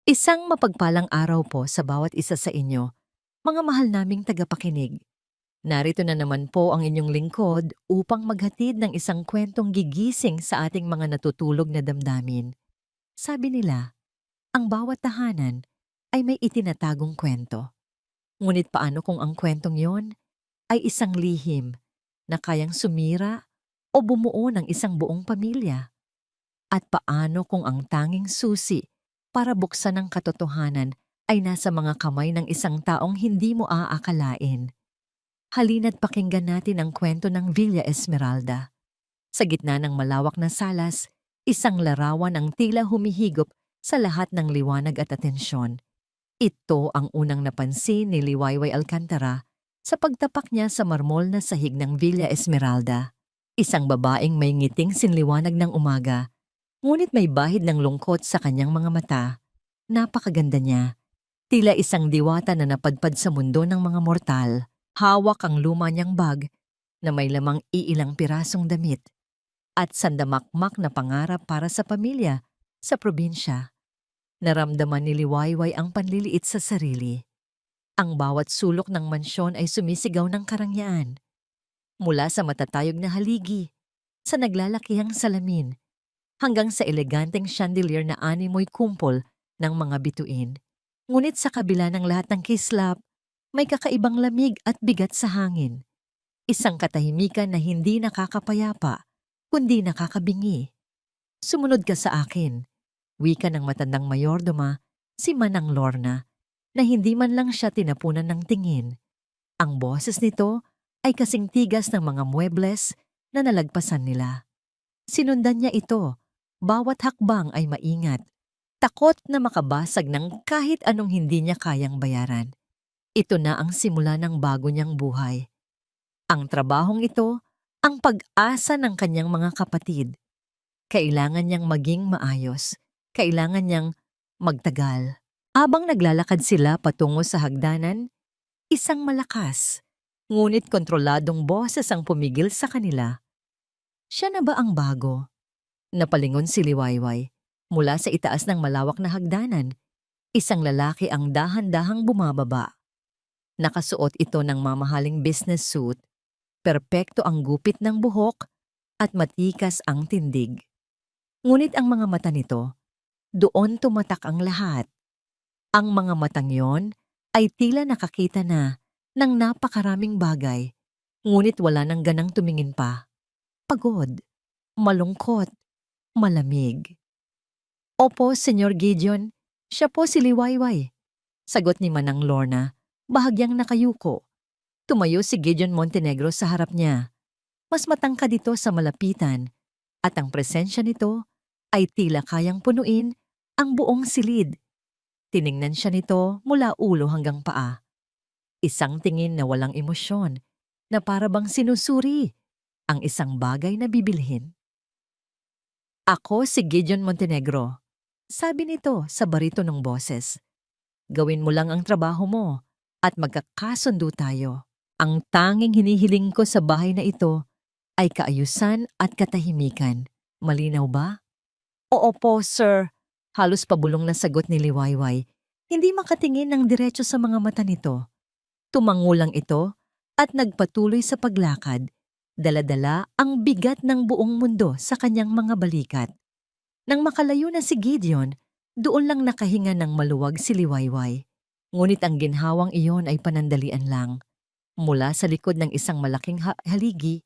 Isang mapagpalang araw po sa bawat isa sa inyo, mga mahal naming tagapakinig. Narito na naman po ang inyong lingkod upang maghatid ng isang kwentong gigising sa ating mga natutulog na damdamin. Sabi nila, ang bawat tahanan ay may itinatagong kwento. Ngunit paano kung ang kwentong yon ay isang lihim na kayang sumira o bumuo ng isang buong pamilya? At paano kung ang tanging susi para buksan ang katotohanan ay nasa mga kamay ng isang taong hindi mo aakalain? Halina't pakinggan natin ang kwento ng Villa Esmeralda. Sa gitna ng malawak na salas, isang larawan ang tila humihigop sa lahat ng liwanag at atensyon. Ito ang unang napansin ni Liwayway Alcantara sa pagtapak niya sa marmol na sahig ng Villa Esmeralda. Isang babaeng may ngiting sinliwanag ng umaga, ngunit may bahid ng lungkot sa kanyang mga mata. Napakaganda niya. Tila isang diwata na napadpad sa mundo ng mga mortal. Hawak ang luma niyang bag na may lamang iilang pirasong damit at sandamakmak na pangarap para sa pamilya sa probinsya. Naramdaman ni Liwayway ang panliliit sa sarili. Ang bawat sulok ng mansyon ay sumisigaw ng karangyaan. Mula sa matatayog na haligi, sa naglalakihang salamin, hanggang sa eleganteng chandelier na animoy kumpol ng mga bituin. Ngunit sa kabila ng lahat ng kislap, may kakaibang lamig at bigat sa hangin. Isang katahimikan na hindi nakakapayapa, kundi nakakabingi. Sumunod ka sa akin, wika ng matandang mayordoma, si Manang Lorna, na hindi man lang siya tinapunan ng tingin. Ang boses nito ay kasing tigas ng mga muebles na nalagpasan nila. Sinundan niya ito, bawat hakbang ay maingat, takot na makabasag ng kahit anong hindi niya kayang bayaran. Ito na ang simula ng bago niyang buhay. Ang trabahong ito, ang pag-asa ng kanyang mga kapatid. Kailangan niyang maging maayos. Kailangan niyang magtagal. Habang naglalakad sila patungo sa hagdanan, isang malakas, ngunit kontroladong boses ang pumigil sa kanila. Siya na ba ang bago? Napalingon si Liwayway. Mula sa itaas ng malawak na hagdanan, isang lalaki ang dahan-dahang bumababa. Nakasuot ito ng mamahaling business suit, perpekto ang gupit ng buhok at matikas ang tindig. Ngunit ang mga mata nito, doon tumatak ang lahat. Ang mga matang yon ay tila nakakita na ng napakaraming bagay, ngunit wala nang ganang tumingin pa. Pagod, malungkot, malamig. Opo, Senyor Gideon, siya po si Liwayway. Sagot ni Manang Lorna, bahagyang nakayuko. Tumayo si Gideon Montenegro sa harap niya. Mas matangkad dito sa malapitan, at ang presensya nito ay tila kayang punuin ang buong silid. Tiningnan siya nito mula ulo hanggang paa. Isang tingin na walang emosyon, na para bang sinusuri ang isang bagay na bibilhin. Ako si Gideon Montenegro, sabi nito sa baritonong boses. Gawin mo lang ang trabaho mo at magkakasundo tayo. Ang tanging hinihiling ko sa bahay na ito ay kaayusan at katahimikan. Malinaw ba? Oo po, sir. Halos pabulong na sagot ni Liwayway. Hindi makatingin ng diretso sa mga mata nito. Tumangulang ito at nagpatuloy sa paglakad. Dala-dala ang bigat ng buong mundo sa kanyang mga balikat. Nang makalayo na si Gideon, doon lang nakahinga ng maluwag si Liwayway. Ngunit ang ginhawang iyon ay panandalian lang. Mula sa likod ng isang malaking haligi,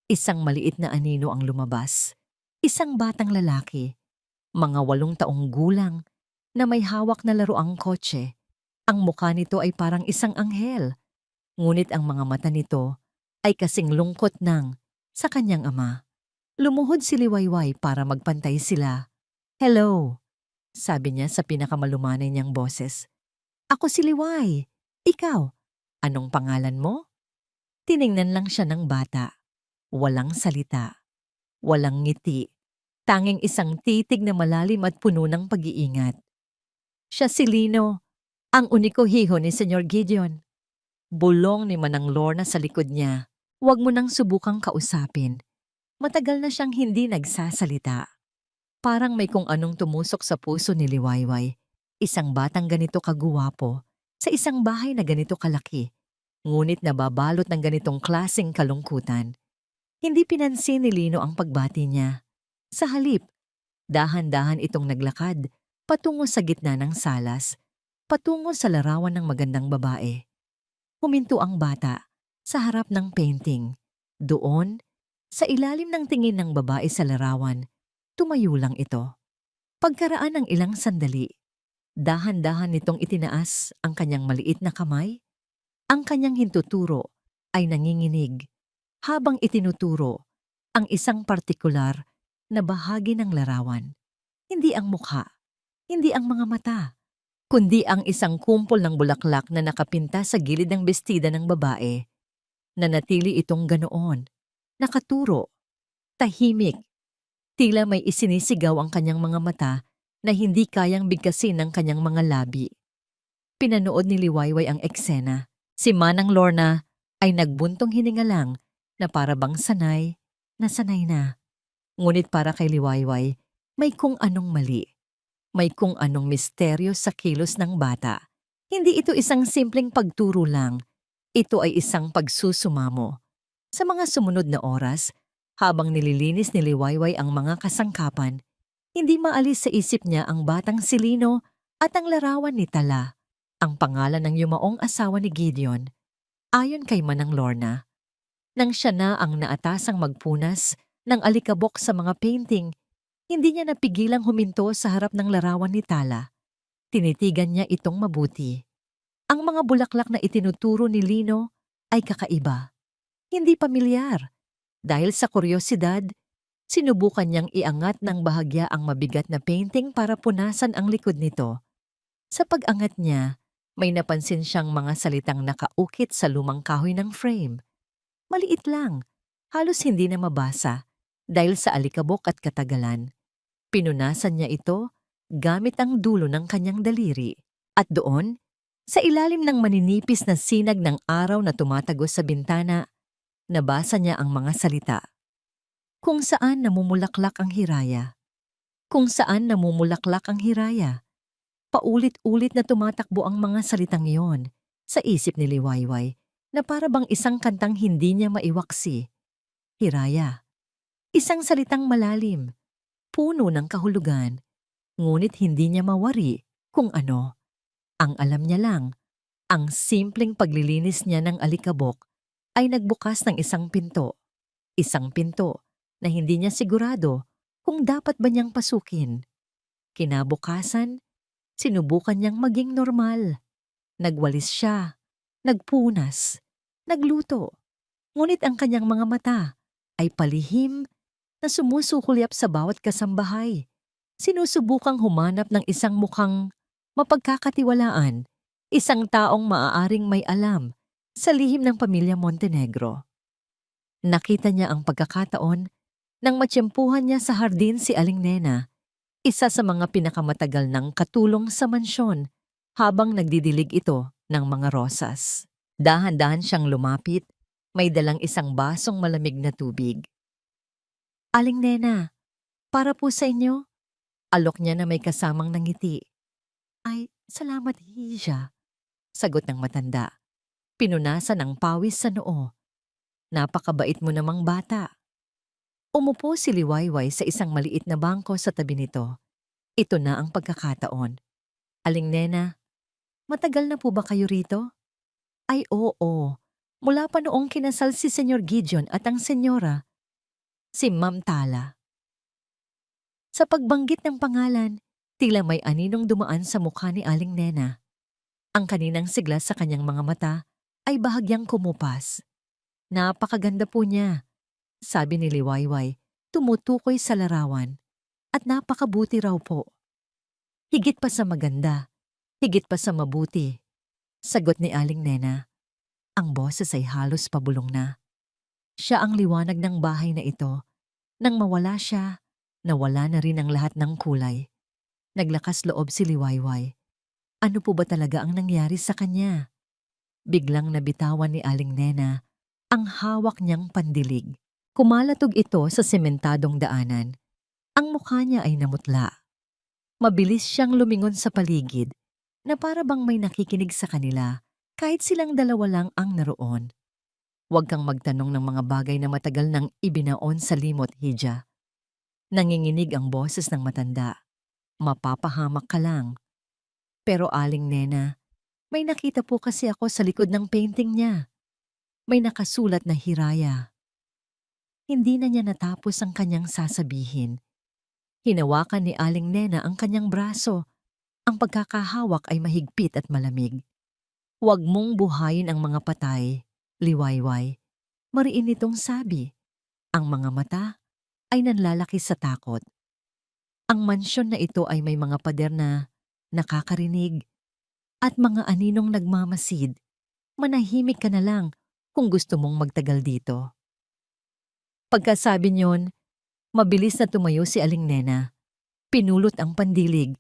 isang maliit na anino ang lumabas. Isang batang lalaki, mga 8 taong gulang, na may hawak na laruang kotse. Ang mukha nito ay parang isang anghel. Ngunit ang mga mata nito ay kasing lungkot ng sa kanyang ama. Lumuhod si Liwayway para magpantay sila. Hello, sabi niya sa pinakamalumanay niyang boses. Ako si Liway. Ikaw, anong pangalan mo? Tiningnan lang siya ng bata. Walang salita. Walang ngiti. Tanging isang titig na malalim at puno ng pag-iingat. Siya si Lino, ang uniko hiho ni Senyor Gideon. Bulong ni Manang Lorna sa likod niya. Huwag mo nang subukang kausapin. Matagal na siyang hindi nagsasalita. Parang may kung anong tumusok sa puso ni Liwayway. Isang batang ganito kaguwapo sa isang bahay na ganito kalaki, ngunit nababalot ng ganitong klaseng kalungkutan. Hindi pinansin ni Lino ang pagbati niya. Sa halip, dahan-dahan itong naglakad patungo sa gitna ng salas, patungo sa larawan ng magandang babae. Huminto ang bata sa harap ng painting. Doon, sa ilalim ng tingin ng babae sa larawan, tumayo lang ito. Pagkaraan ng ilang sandali, dahan-dahan nitong itinaas ang kanyang maliit na kamay. Ang kanyang hintuturo ay nanginginig habang itinuturo ang isang partikular na bahagi ng larawan. Hindi ang mukha, hindi ang mga mata, kundi ang isang kumpol ng bulaklak na nakapinta sa gilid ng bestida ng babae. Nanatili itong ganoon, nakaturo, tahimik, tila may isinisigaw ang kanyang mga mata na hindi kayang bigkasin ng kanyang mga labi. Pinanood ni Liwayway ang eksena. Si Manang Lorna ay nagbuntong hininga lang na para bang sanay na sanay na. Ngunit para kay Liwayway, may kung anong mali. May kung anong misteryo sa kilos ng bata. Hindi ito isang simpleng pagturo lang. Ito ay isang pagsusumamo. Sa mga sumunod na oras, habang nililinis ni Liwayway ang mga kasangkapan, hindi maalis sa isip niya ang batang si Lino at ang larawan ni Tala, ang pangalan ng yumaong asawa ni Gideon. Ayon kay Manang Lorna, nang siya na ang naatasang magpunas ng alikabok sa mga painting, hindi niya napigilang huminto sa harap ng larawan ni Tala. Tinitigan niya itong mabuti. Ang mga bulaklak na itinuturo ni Lino ay kakaiba, hindi pamilyar. Dahil sa kuryosidad, sinubukan niyang iangat ng bahagya ang mabigat na painting para punasan ang likod nito. Sa pag-angat niya, may napansin siyang mga salitang nakaukit sa lumang kahoy ng frame. Maliit lang, halos hindi na mabasa dahil sa alikabok at katagalan. Pinunasan niya ito gamit ang dulo ng kanyang daliri. At doon, sa ilalim ng maninipis na sinag ng araw na tumatagos sa bintana, nabasa niya ang mga salita. Kung saan namumulaklak ang hiraya. Kung saan namumulaklak ang hiraya. Paulit-ulit na tumatakbo ang mga salitang iyon sa isip ni Liwayway na para bang isang kantang hindi niya maiwaksi. Hiraya. Isang salitang malalim, puno ng kahulugan, ngunit hindi niya mawari kung ano. Ang alam niya lang, ang simpleng paglilinis niya ng alikabok ay nagbukas ng isang pinto. Isang pinto na hindi niya sigurado kung dapat ba niyang pasukin. Kinabukasan, sinubukan niyang maging normal. Nagwalis siya, nagpunas, nagluto. Ngunit ang kanyang mga mata ay palihim na sumusukulyap sa bawat kasambahay. Sinusubukang humanap ng isang mukhang mapagkakatiwalaan, isang taong maaaring may alam sa lihim ng pamilya Montenegro. Nakita niya ang pagkakataon nang matiyempuhan niya sa hardin si Aling Nena, isa sa mga pinakamatagal ng katulong sa mansyon habang nagdidilig ito ng mga rosas. Dahan-dahan siyang lumapit, may dalang isang basong malamig na tubig. Aling Nena, para po sa inyo. Alok niya na may kasamang nangiti. Ay, salamat Hija, sagot ng matanda. Pinunasan ang pawis sa noo. Napakabait mo namang bata. Umupo si Liwayway sa isang maliit na bangko sa tabi nito. Ito na ang pagkakataon. Aling Nena, matagal na po ba kayo rito? Ay oo, mula pa noong kinasal si Senyor Gideon at ang senyora, si Ma'am Tala. Sa pagbanggit ng pangalan, tila may aninong dumaan sa mukha ni Aling Nena. Ang kaninang sigla sa kanyang mga mata ay bahagyang kumupas. Napakaganda po niya, sabi ni Liwayway, tumutukoy sa larawan. At napakabuti raw po. Higit pa sa maganda, higit pa sa mabuti, sagot ni Aling Nena. Ang boses ay halos pabulong na. Siya ang liwanag ng bahay na ito. Nang mawala siya, nawala na rin ang lahat ng kulay. Naglakas loob si Liwayway. Ano po ba talaga ang nangyari sa kanya? Biglang nabitawan ni Aling Nena ang hawak niyang pandilig. Kumalatog ito sa sementadong daanan. Ang mukha niya ay namutla. Mabilis siyang lumingon sa paligid na para bang may nakikinig sa kanila kahit silang dalawa lang ang naroon. Huwag kang magtanong ng mga bagay na matagal nang ibinaon sa limot, Hija. Nanginginig ang boses ng matanda. Mapapahamak ka lang. Pero Aling Nena, may nakita po kasi ako sa likod ng painting niya. May nakasulat na Hiraya. Hindi na niya natapos ang kanyang sasabihin. Hinawakan ni Aling Nena ang kanyang braso. Ang pagkakahawak ay mahigpit at malamig. Huwag mong buhayin ang mga patay, liwayway. Mariin nitong sabi. Ang mga mata ay nanlalaki sa takot. Ang mansyon na ito ay may mga pader na nakakarinig at mga aninong nagmamasid. Manahimik ka na lang kung gusto mong magtagal dito. Pagkasabi niyon, mabilis na tumayo si Aling Nena. Pinulot ang pandilig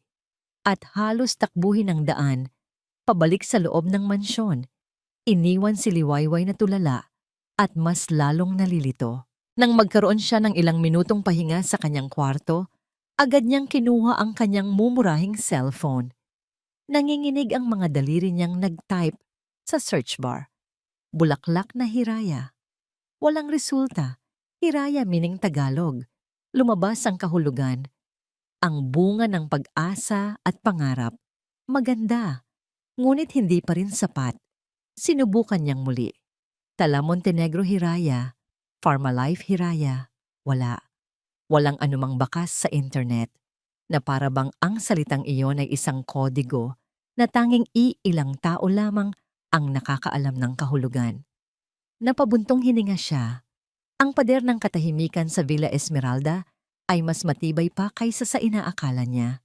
at halos takbuhin ang daan pabalik sa loob ng mansyon. Iniwan si Liwayway na tulala at mas lalong nalilito. Nang magkaroon siya ng ilang minutong pahinga sa kanyang kwarto, agad niyang kinuha ang kanyang mumurahing cellphone. Nanginginig ang mga daliri niyang nag-type sa search bar. Bulaklak na Hiraya. Walang resulta. Hiraya meaning Tagalog. Lumabas ang kahulugan. Ang bunga ng pag-asa at pangarap. Maganda. Ngunit hindi pa rin sapat. Sinubukan niyang muli. Tala Montenegro Hiraya. Pharmalife Hiraya. Wala. Walang anumang bakas sa internet na para bang ang salitang iyon ay isang kodigo na tanging iilang tao lamang ang nakakaalam ng kahulugan. Napabuntong hininga siya. Ang pader ng katahimikan sa Villa Esmeralda ay mas matibay pa kaysa sa inaakala niya.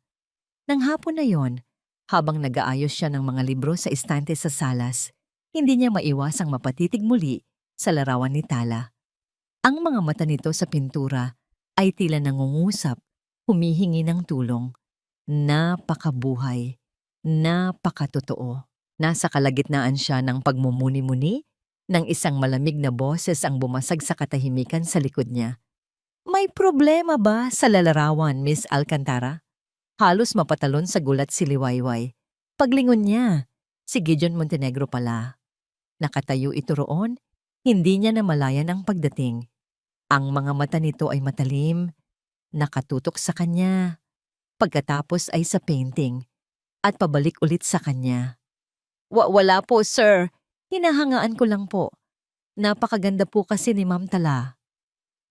Nang hapon na yon, habang nag-aayos siya ng mga libro sa estante sa salas, hindi niya maiwasang mapatitig muli sa larawan ni Tala. Ang mga mata nito sa pintura ay tila nangungusap, humihingi ng tulong. Napakabuhay, napakatotoo. Nasa kalagitnaan siya ng pagmumuni-muni nang isang malamig na boses ang bumasag sa katahimikan sa likod niya. May problema ba sa lalarawan, Miss Alcantara? Halos mapatalon sa gulat si Liwayway. Paglingon niya, si Gideon Montenegro pala. Nakatayo ito roon, hindi niya namalayan ang pagdating. Ang mga mata nito ay matalim, nakatutok sa kanya. Pagkatapos ay sa painting at pabalik ulit sa kanya. Wala po, sir. Hinahangaan ko lang po. Napakaganda po kasi ni Ma'am Tala.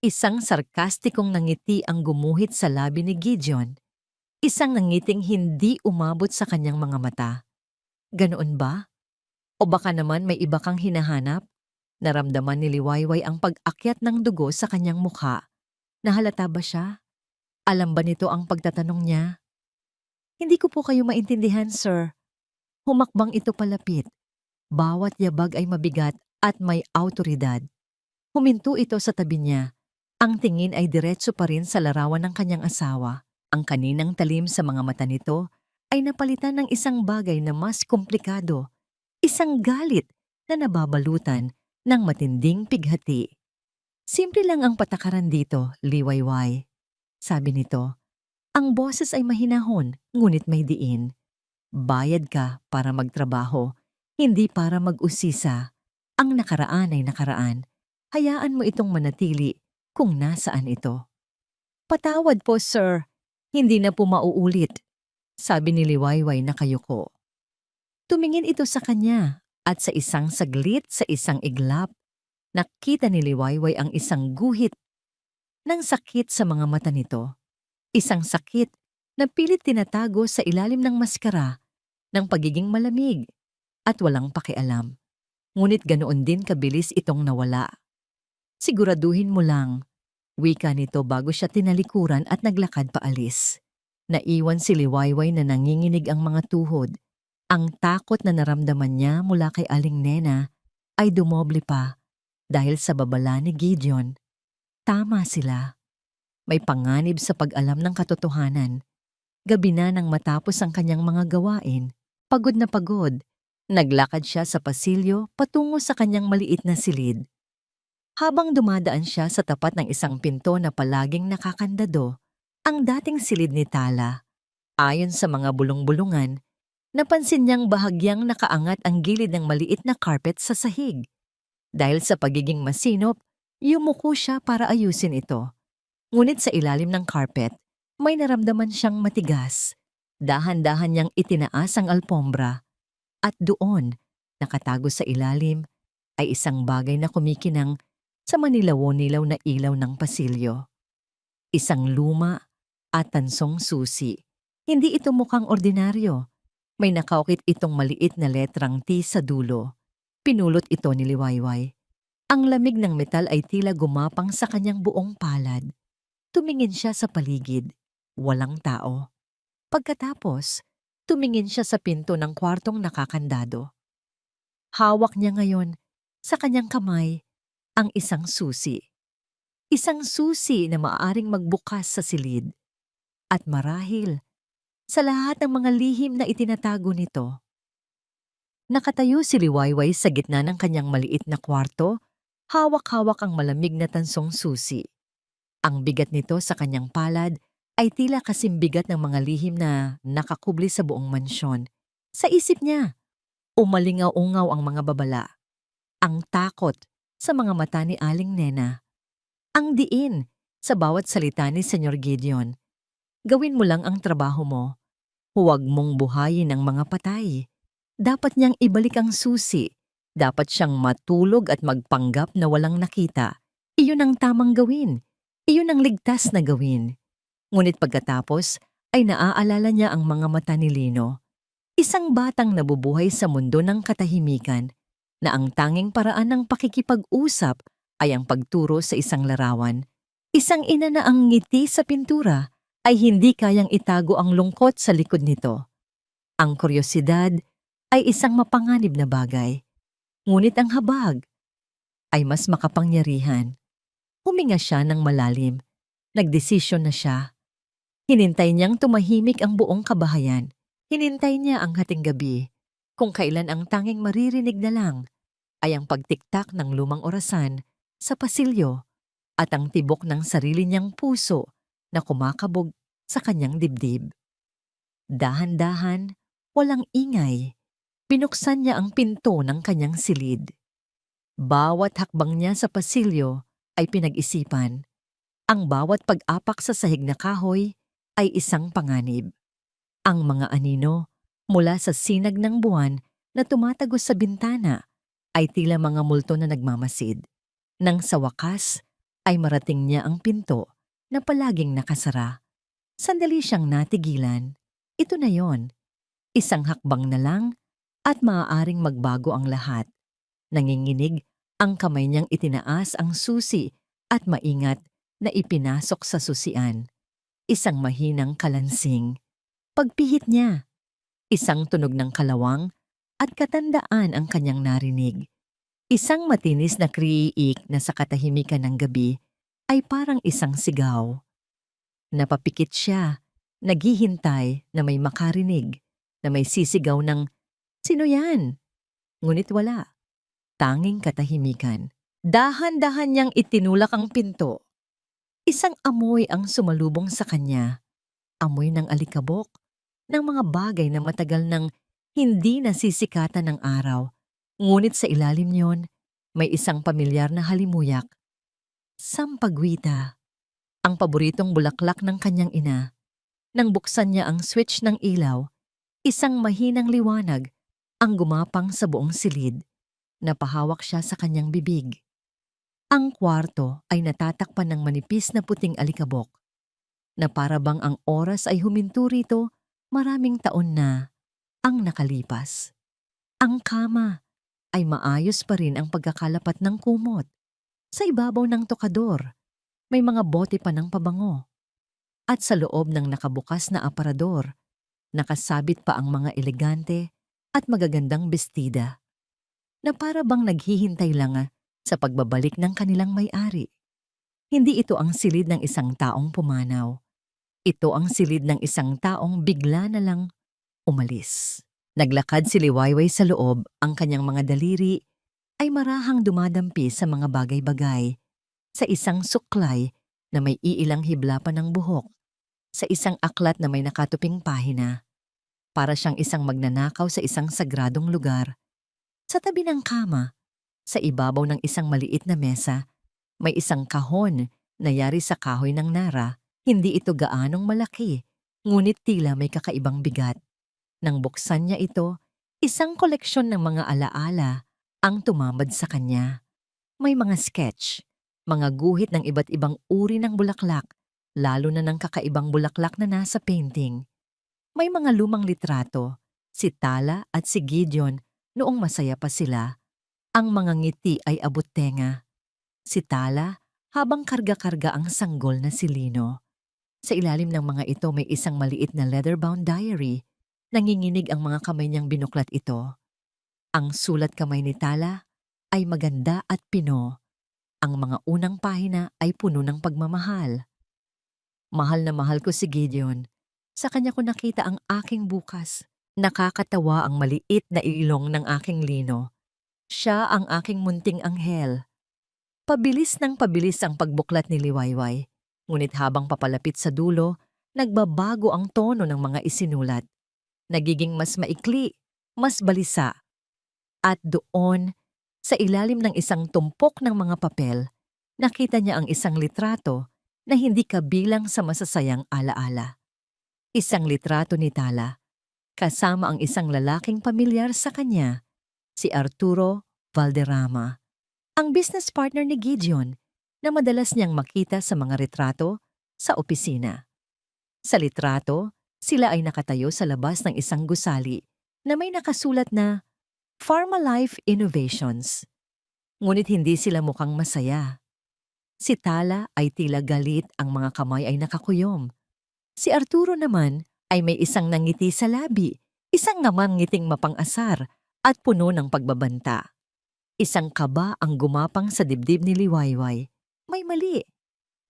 Isang sarkastikong nangiti ang gumuhit sa labi ni Gideon. Isang nangiting hindi umabot sa kanyang mga mata. Ganoon ba? O baka naman may iba kang hinahanap? Naramdaman ni Liwayway ang pag-akyat ng dugo sa kanyang mukha. Nahalata ba siya? Alam ba nito ang pagtatanong niya? Hindi ko po kayo maintindihan, sir. Humakbang ito palapit. Bawat yabag ay mabigat at may awtoridad. Huminto ito sa tabi niya. Ang tingin ay diretso pa rin sa larawan ng kanyang asawa. Ang kaninang talim sa mga mata nito ay napalitan ng isang bagay na mas komplikado. Isang galit na nababalutan ng matinding pighati. Simple lang ang patakaran dito, Liwayway. Sabi nito, ang boses ay mahinahon, ngunit may diin. Bayad ka para magtrabaho, hindi para mag-usisa. Ang nakaraan ay nakaraan. Hayaan mo itong manatili kung nasaan ito. Patawad po, sir. Hindi na po mauulit, sabi ni Liwayway na kayuko. Tumingin ito sa kanya at sa isang saglit sa isang iglap, nakita ni Liwayway ang isang guhit ng sakit sa mga mata nito. Isang sakit na pilit tinatago sa ilalim ng maskara ng pagiging malamig at walang pakialam. Ngunit ganoon din kabilis itong nawala. Siguraduhin mo lang, wika nito bago siya tinalikuran at naglakad paalis. Naiwan si Liwayway na nanginginig ang mga tuhod. Ang takot na naramdaman niya mula kay Aling Nena ay dumoble pa dahil sa babala ni Gideon. Tama sila. May panganib sa pag-alam ng katotohanan. Gabi na nang matapos ang kanyang mga gawain. Pagod na pagod. Naglakad siya sa pasilyo patungo sa kanyang maliit na silid. Habang dumadaan siya sa tapat ng isang pinto na palaging nakakandado, ang dating silid ni Tala. Ayon sa mga bulong-bulungan, napansin niyang bahagyang nakaangat ang gilid ng maliit na carpet sa sahig. Dahil sa pagiging masinop, yumuko siya para ayusin ito. Ngunit sa ilalim ng carpet, may naramdaman siyang matigas. Dahan-dahan niyang itinaas ang alpombra. At doon, nakatago sa ilalim, ay isang bagay na kumikinang sa manilaw-nilaw na ilaw ng pasilyo. Isang luma at tansong susi. Hindi ito mukhang ordinaryo. May nakaukit itong maliit na letrang T sa dulo. Pinulot ito ni Liwayway. Ang lamig ng metal ay tila gumapang sa kanyang buong palad. Tumingin siya sa paligid. Walang tao. Pagkatapos, tumingin siya sa pinto ng kwartong nakakandado. Hawak niya ngayon sa kanyang kamay ang isang susi. Isang susi na maaaring magbukas sa silid. At marahil, sa lahat ng mga lihim na itinatago nito. Nakatayo si Liwayway sa gitna ng kanyang maliit na kwarto, hawak-hawak ang malamig na tansong susi. Ang bigat nito sa kanyang palad ay tila kasing bigat ng mga lihim na nakakubli sa buong mansyon. Sa isip niya, umalingaw-ungaw ang mga babala. Ang takot sa mga mata ni Aling Nena. Ang diin sa bawat salita ni Senyor Gideon. Gawin mo lang ang trabaho mo. Huwag mong buhayin ang mga patay. Dapat niyang ibalik ang susi. Dapat siyang matulog at magpanggap na walang nakita. Iyon ang tamang gawin. Iyon ang ligtas na gawin. Ngunit pagkatapos ay naaalala niya ang mga mata ni Lino. Isang batang nabubuhay sa mundo ng katahimikan na ang tanging paraan ng pakikipag-usap ay ang pagturo sa isang larawan. Isang ina na ang ngiti sa pintura ay hindi kayang itago ang lungkot sa likod nito. Ang kuryosidad ay isang mapanganib na bagay. Ngunit ang habag ay mas makapangyarihan. Huminga siya ng malalim. Nagdesisyon na siya. Hinintay niyang tumahimik ang buong kabahayan. Hinintay niya ang hating gabi, kung kailan ang tanging maririnig na lang ay ang pagtiktak ng lumang orasan sa pasilyo at ang tibok ng sarili niyang puso na kumakabog sa kanyang dibdib. Dahan-dahan, walang ingay, binuksan niya ang pinto ng kanyang silid. Bawat hakbang niya sa pasilyo ay pinag-isipan. Ang bawat pag-apak sa sahig na kahoy ay isang panganib. Ang mga anino mula sa sinag ng buwan na tumatagos sa bintana ay tila mga multo na nagmamasid. Nang sa wakas ay marating niya ang pinto na palaging nakasara. Sandali siyang natigilan. Ito na yon. Isang hakbang na lang at maaaring magbago ang lahat. Nanginginig ang kamay niyang itinaas ang susi at maingat na ipinasok sa susian. Isang mahinang kalansing. Pagpihit niya, isang tunog ng kalawang at katandaan ang kanyang narinig. Isang matinis na kriik na sa katahimikan ng gabi ay parang isang sigaw. Napapikit siya, naghihintay na may makarinig, na may sisigaw ng, "Sino yan?" Ngunit wala. Tanging katahimikan. Dahan-dahan niyang itinulak ang pinto. Isang amoy ang sumalubong sa kanya. Amoy ng alikabok, ng mga bagay na matagal nang hindi nasisikatan ng araw. Ngunit sa ilalim niyon, may isang pamilyar na halimuyak. Sampagwita, ang paboritong bulaklak ng kanyang ina. Nang buksan niya ang switch ng ilaw, isang mahinang liwanag ang gumapang sa buong silid. Napahawak siya sa kanyang bibig. Ang kwarto ay natatakpan ng manipis na puting alikabok, na para bang ang oras ay huminto rito maraming taon na ang nakalipas. Ang kama ay maayos pa rin ang pagkakalapat ng kumot. Sa ibabaw ng tokador, may mga bote pa ng pabango. At sa loob ng nakabukas na aparador, nakasabit pa ang mga elegante at magagandang bestida, na para bang naghihintay lang sa pagbabalik ng kanilang may-ari. Hindi ito ang silid ng isang taong pumanaw. Ito ang silid ng isang taong bigla na lang umalis. Naglakad si Liwayway sa loob, ang kanyang mga daliri ay marahang dumadampi sa mga bagay-bagay, sa isang suklay na may iilang hibla pa ng buhok. sa isang aklat na may nakatuping pahina. Para siyang isang magnanakaw sa isang sagradong lugar. Sa tabi ng kama, sa ibabaw ng isang maliit na mesa, may isang kahon na yari sa kahoy ng nara. Hindi ito gaanong malaki, ngunit tila may kakaibang bigat. Nang buksan niya ito, isang koleksyon ng mga alaala ang tumambad sa kanya. May mga sketch, mga guhit ng iba't ibang uri ng bulaklak, lalo na ng kakaibang bulaklak na nasa painting. May mga lumang litrato, si Tala at si Gideon noong masaya pa sila. Ang mga ngiti ay abot tenga. Si Tala habang karga-karga ang sanggol na si Lino. Sa ilalim ng mga ito may isang maliit na leather-bound diary. Nanginginig ang mga kamay niyang binuklat ito. Ang sulat kamay ni Tala ay maganda at pino. Ang mga unang pahina ay puno ng pagmamahal. Mahal na mahal ko si Gideon. Sa kanya ko nakita ang aking bukas. Nakakatawa ang maliit na ilong ng aking Lino. Siya ang aking munting anghel. Pabilis ng pabilis ang pagbuklat ni Liwayway. Ngunit habang papalapit sa dulo, nagbabago ang tono ng mga isinulat. Nagiging mas maikli, mas balisa. At doon, sa ilalim ng isang tumpok ng mga papel, nakita niya ang isang litrato na hindi kabilang sa masasayang alaala. Isang litrato ni Tala, kasama ang isang lalaking pamilyar sa kanya, si Arturo Valderrama, ang business partner ni Gideon na madalas niyang makita sa mga retrato sa opisina. Sa litrato, sila ay nakatayo sa labas ng isang gusali na may nakasulat na Pharmalife Innovations. Ngunit hindi sila mukhang masaya. Si Tala ay tila galit, ang mga kamay ay nakakuyom. Si Arturo naman ay may isang nangiti sa labi, isang ngamang ngiting mapang-asar at puno ng pagbabanta. Isang kaba ang gumapang sa dibdib ni Liwayway. May mali.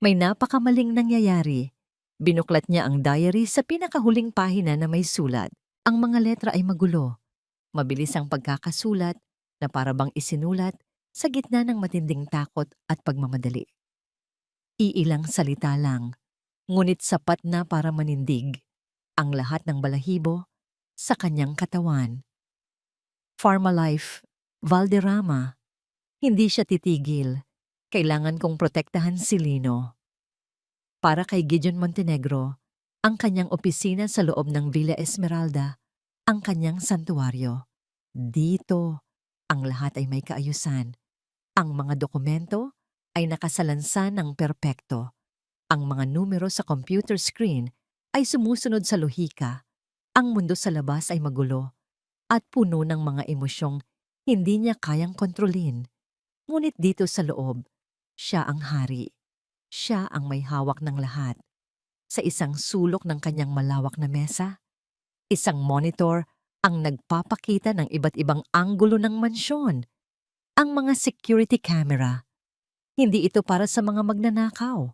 May napakamaling nangyayari. Binuklat niya ang diary sa pinakahuling pahina na may sulat. Ang mga letra ay magulo. Mabilis ang pagkakasulat na parabang isinulat sa gitna ng matinding takot at pagmamadali. Iilang salita lang, ngunit sapat na para manindig ang lahat ng balahibo sa kanyang katawan. Pharmalife, Valderrama. Hindi siya titigil. Kailangan kong protektahan si Lino. Para kay Gideon Montenegro, ang kanyang opisina sa loob ng Villa Esmeralda, ang kanyang santuaryo. Dito, ang lahat ay may kaayusan. Ang mga dokumento ay nakasalansan ng perpekto. Ang mga numero sa computer screen ay sumusunod sa lohika. Ang mundo sa labas ay magulo at puno ng mga emosyong hindi niya kayang kontrolin. Ngunit dito sa loob, siya ang hari. Siya ang may hawak ng lahat. Sa isang sulok ng kanyang malawak na mesa, isang monitor ang nagpapakita ng iba't ibang anggulo ng mansyon. Ang mga security camera. Hindi ito para sa mga magnanakaw.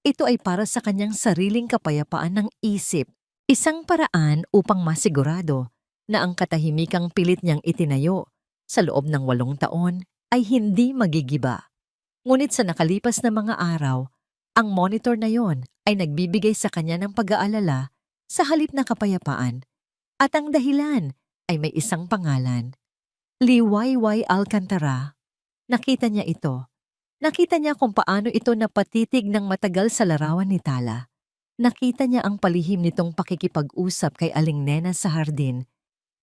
Ito ay para sa kanyang sariling kapayapaan ng isip. Isang paraan upang masigurado na ang katahimikang pilit niyang itinayo sa loob ng 8 taon ay hindi magigiba. Ngunit sa nakalipas na mga araw, ang monitor na yon ay nagbibigay sa kanya ng pag-aalala sa halip na kapayapaan. At ang dahilan ay may isang pangalan. Liwayway Alcantara. Nakita niya ito. Nakita niya kung paano ito napatitig ng matagal sa larawan ni Tala. Nakita niya ang palihim nitong pakikipag-usap kay Aling Nena sa hardin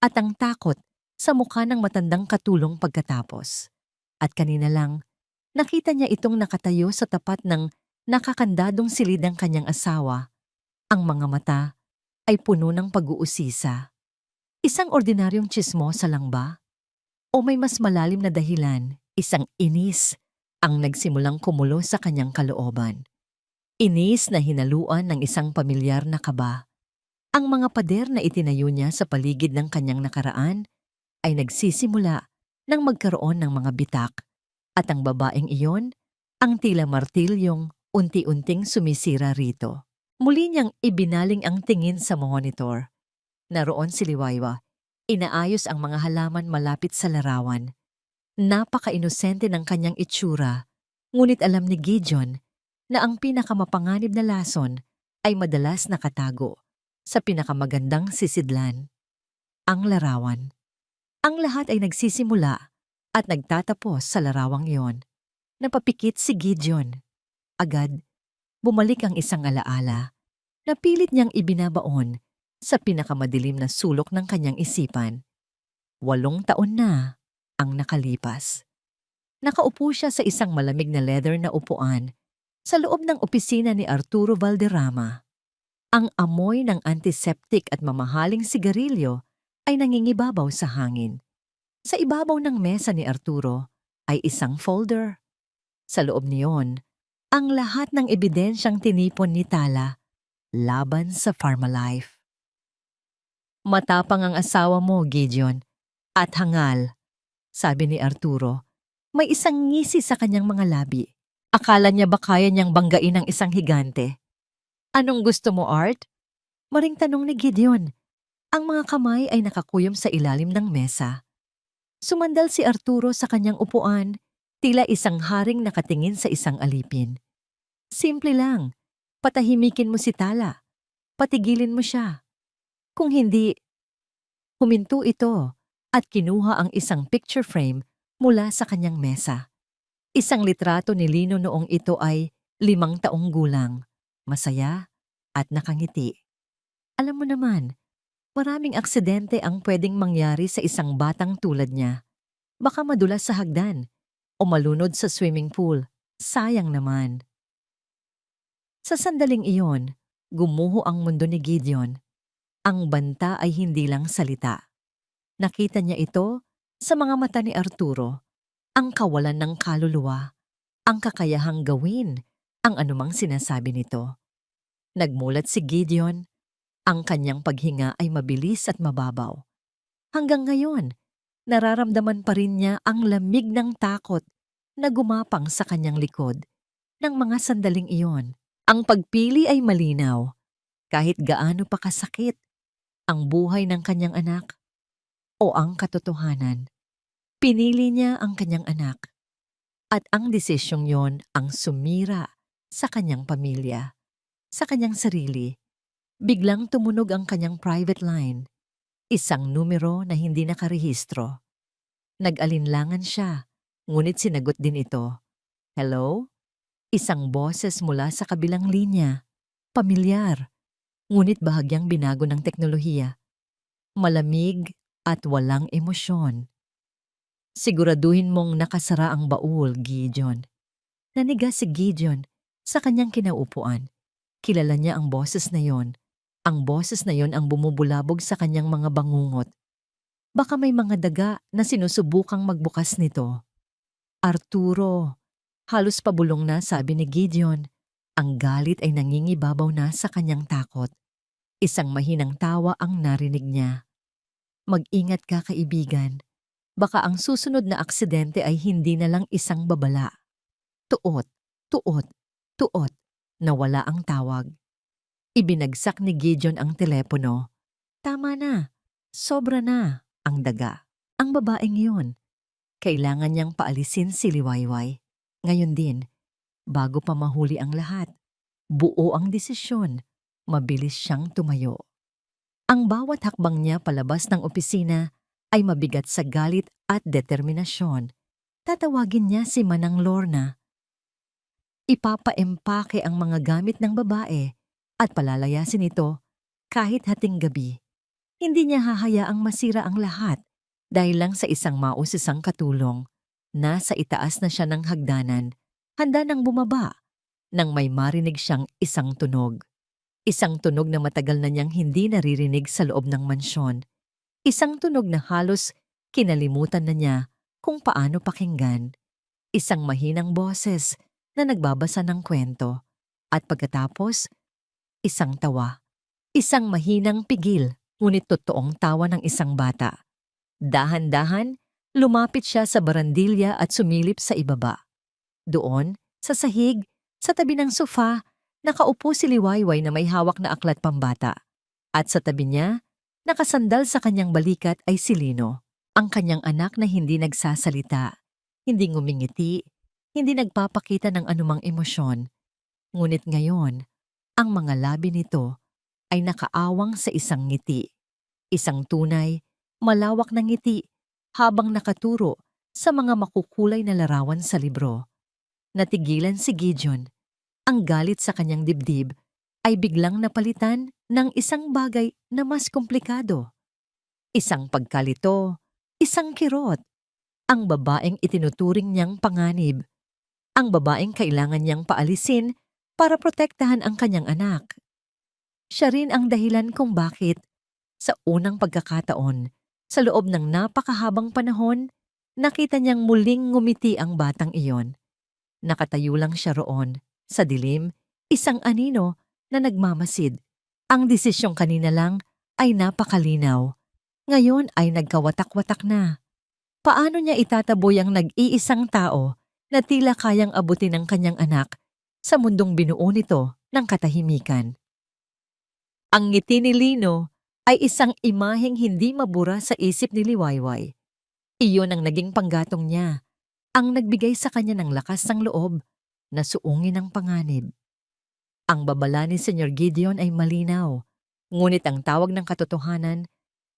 at ang takot sa mukha ng matandang katulong pagkatapos. At kanina lang, nakita niya itong nakatayo sa tapat ng nakakandadong silid ng kanyang asawa. Ang mga mata ay puno ng pag-uusisa. Isang ordinaryong tsismosa lang ba? O may mas malalim na dahilan, isang inis ang nagsimulang kumulo sa kanyang kalooban. Inis na hinaluan ng isang pamilyar na kaba. Ang mga pader na itinayo niya sa paligid ng kanyang nakaraan ay nagsisimula nang magkaroon ng mga bitak at ang babaeng iyon ang tila martilyong unti-unting sumisira rito. Muli niyang ibinaling ang tingin sa monitor. Naroon si Liwaywa. Inaayos ang mga halaman malapit sa larawan. Napaka-inosente ng kanyang itsura, ngunit alam ni Gideon na ang pinakamapanganib na lason ay madalas nakatago sa pinakamagandang sisidlan, ang larawan. Ang lahat ay nagsisimula at nagtatapos sa larawang iyon. Napapikit si Gideon. Agad, bumalik ang isang alaala na pilit niyang ibinabaon sa pinakamadilim na sulok ng kanyang isipan. 8 taon na ang nakalipas. Nakaupo siya sa isang malamig na leather na upuan sa loob ng opisina ni Arturo Valderrama. Ang amoy ng antiseptic at mamahaling sigarilyo ay nangingibabaw sa hangin. Sa ibabaw ng mesa ni Arturo ay isang folder. Sa loob niyon, ang lahat ng ebidensyang tinipon ni Tala laban sa Pharmalife. Matapang ang asawa mo, Gideon, at hangal, sabi ni Arturo. May isang ngisi sa kanyang mga labi. Akala niya ba kaya niyang banggain ang isang higante? Anong gusto mo, Art? Maring tanong ni Gideon. Ang mga kamay ay nakakuyom sa ilalim ng mesa. Sumandal si Arturo sa kanyang upuan, tila isang haring nakatingin sa isang alipin. Simple lang, patahimikin mo si Tala. Patigilin mo siya. Kung hindi, huminto ito at kinuha ang isang picture frame mula sa kanyang mesa. Isang litrato ni Lino noong ito ay 5 taong gulang, masaya at nakangiti. Alam mo naman, maraming aksidente ang pwedeng mangyari sa isang batang tulad niya. Baka madulas sa hagdan o malunod sa swimming pool. Sayang naman. Sa sandaling iyon, gumuho ang mundo ni Gideon. Ang banta ay hindi lang salita. Nakita niya ito sa mga mata ni Arturo, ang kawalan ng kaluluwa, ang kakayahang gawin ang anumang sinasabi nito. Nagmulat si Gideon, ang kanyang paghinga ay mabilis at mababaw. Hanggang ngayon, nararamdaman pa rin niya ang lamig ng takot na gumapang sa kanyang likod ng mga sandaling iyon. Ang pagpili ay malinaw, kahit gaano pa kasakit ang buhay ng kanyang anak o ang katotohanan. Pinili niya ang kanyang anak at ang desisyong yon ang sumira sa kanyang pamilya, sa kanyang sarili. Biglang tumunog ang kanyang private line, isang numero na hindi nakarehistro. Nag-alinlangan siya, ngunit sinagot din ito. Hello? Isang boses mula sa kabilang linya. Pamilyar, ngunit bahagyang binago ng teknolohiya. Malamig at walang emosyon. Siguraduhin mong nakasara ang baul, Gideon. Naniga si Gideon sa kanyang kinaupuan. Kilala niya ang boses na yon. Ang boses na yon ang bumubulabog sa kanyang mga bangungot. Baka may mga daga na sinusubukang magbukas nito. Arturo, halos pabulong na, sabi ni Gideon. Ang galit ay nangingibabaw na sa kanyang takot. Isang mahinang tawa ang narinig niya. Mag-ingat ka, kaibigan. Baka ang susunod na aksidente ay hindi na lang isang babala. Tuot, tuot, tuot, nawala ang tawag. Ibinagsak ni Gideon ang telepono. Tama na, sobra na ang daga. Ang babaeng yun. Kailangan niyang paalisin si Liwayway. Ngayon din, bago pa mahuli ang lahat, buo ang desisyon, mabilis siyang tumayo. Ang bawat hakbang niya palabas ng opisina ay mabigat sa galit at determinasyon. Tatawagin niya si Manang Lorna. Ipapaempake ang mga gamit ng babae at palalayasin ito kahit hating gabi. Hindi niya hahayaang masira ang lahat dahil lang sa isang mausisang katulong. Nasa itaas na siya ng hagdanan, handa nang bumaba, nang may marinig siyang isang tunog. Isang tunog na matagal na niyang hindi naririnig sa loob ng mansyon. Isang tunog na halos kinalimutan na niya kung paano pakinggan. Isang mahinang boses na nagbabasa ng kwento. At pagkatapos, isang tawa. Isang mahinang pigil, ngunit totoong tawa ng isang bata. Dahan-dahan, lumapit siya sa barandilya at sumilip sa ibaba. Doon, sa sahig, sa tabi ng sofa, nakaupo si Liwayway na may hawak na aklat pambata. At sa tabi niya, nakasandal sa kanyang balikat ay si Lino, ang kanyang anak na hindi nagsasalita, hindi ngumingiti, hindi nagpapakita ng anumang emosyon. Ngunit ngayon, Ang mga labi nito ay nakaawang sa isang ngiti. Isang tunay, malawak na ngiti habang nakaturo sa mga makukulay na larawan sa libro. Natigilan si Gideon. Ang galit sa kanyang dibdib ay biglang napalitan ng isang bagay na mas komplikado. Isang pagkalito, isang kirot, ang babaeng itinuturing niyang panganib, ang babaeng kailangan niyang paalisin para protektahan ang kanyang anak. Siya rin ang dahilan kung bakit, sa unang pagkakataon, sa loob ng napakahabang panahon, nakita niyang muling ngumiti ang batang iyon. Nakatayo lang siya roon, sa dilim, isang anino na nagmamasid. Ang desisyong kanina lang ay napakalinaw. Ngayon ay nagkawatak-watak na. Paano niya itataboy ang nag-iisang tao na tila kayang abutin ng kanyang anak sa mundong binuo nito ng katahimikan? Ang ngiti ni Lino ay isang imaheng hindi mabura sa isip ni Liwayway. Iyon ang naging panggatong niya, ang nagbigay sa kanya ng lakas ng loob na suungin ang panganib. Ang babala ni Sr. Gideon ay malinaw, ngunit ang tawag ng katotohanan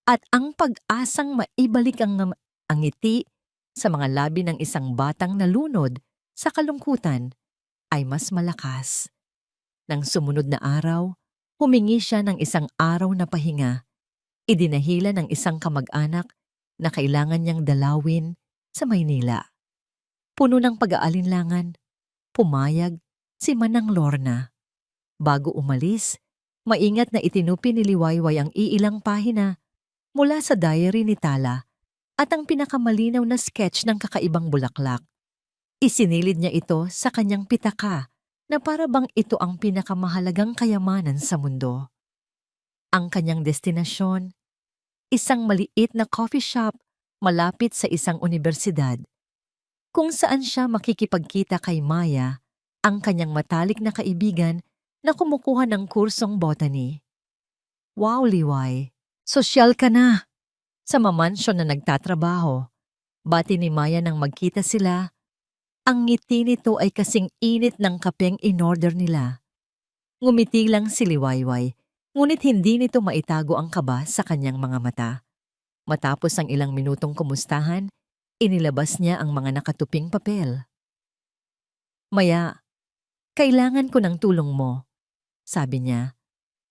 at ang pag-asang maibalik ang ngiti sa mga labi ng isang batang nalunod sa kalungkutan ay mas malakas. Nang sumunod na araw, humingi siya ng isang araw na pahinga. Idinahila ng isang kamag-anak na kailangan niyang dalawin sa Maynila. Puno ng pag-aalinlangan, pumayag si Manang Lorna. Bago umalis, maingat na itinupi ni Liwayway ang iilang pahina mula sa diary ni Tala at ang pinakamalinaw na sketch ng kakaibang bulaklak. Isinilid niya ito sa kanyang pitaka na para bang ito ang pinakamahalagang kayamanan sa mundo. Ang kanyang destinasyon, isang maliit na coffee shop malapit sa isang unibersidad, kung saan siya makikipagkita kay Maya, ang kanyang matalik na kaibigan na kumukuha ng kursong botany. Wow, Liway! Sosyal ka na! Sa mamansyon na nagtatrabaho, bati ni Maya nang magkita sila. Ang ngiti nito ay kasing init ng kapeng in-order nila. Ngumiti lang si Liwayway, ngunit hindi nito maitago ang kaba sa kanyang mga mata. Matapos ang ilang minutong kumustahan, inilabas niya ang mga nakatuping papel. Maya, kailangan ko ng tulong mo, sabi niya.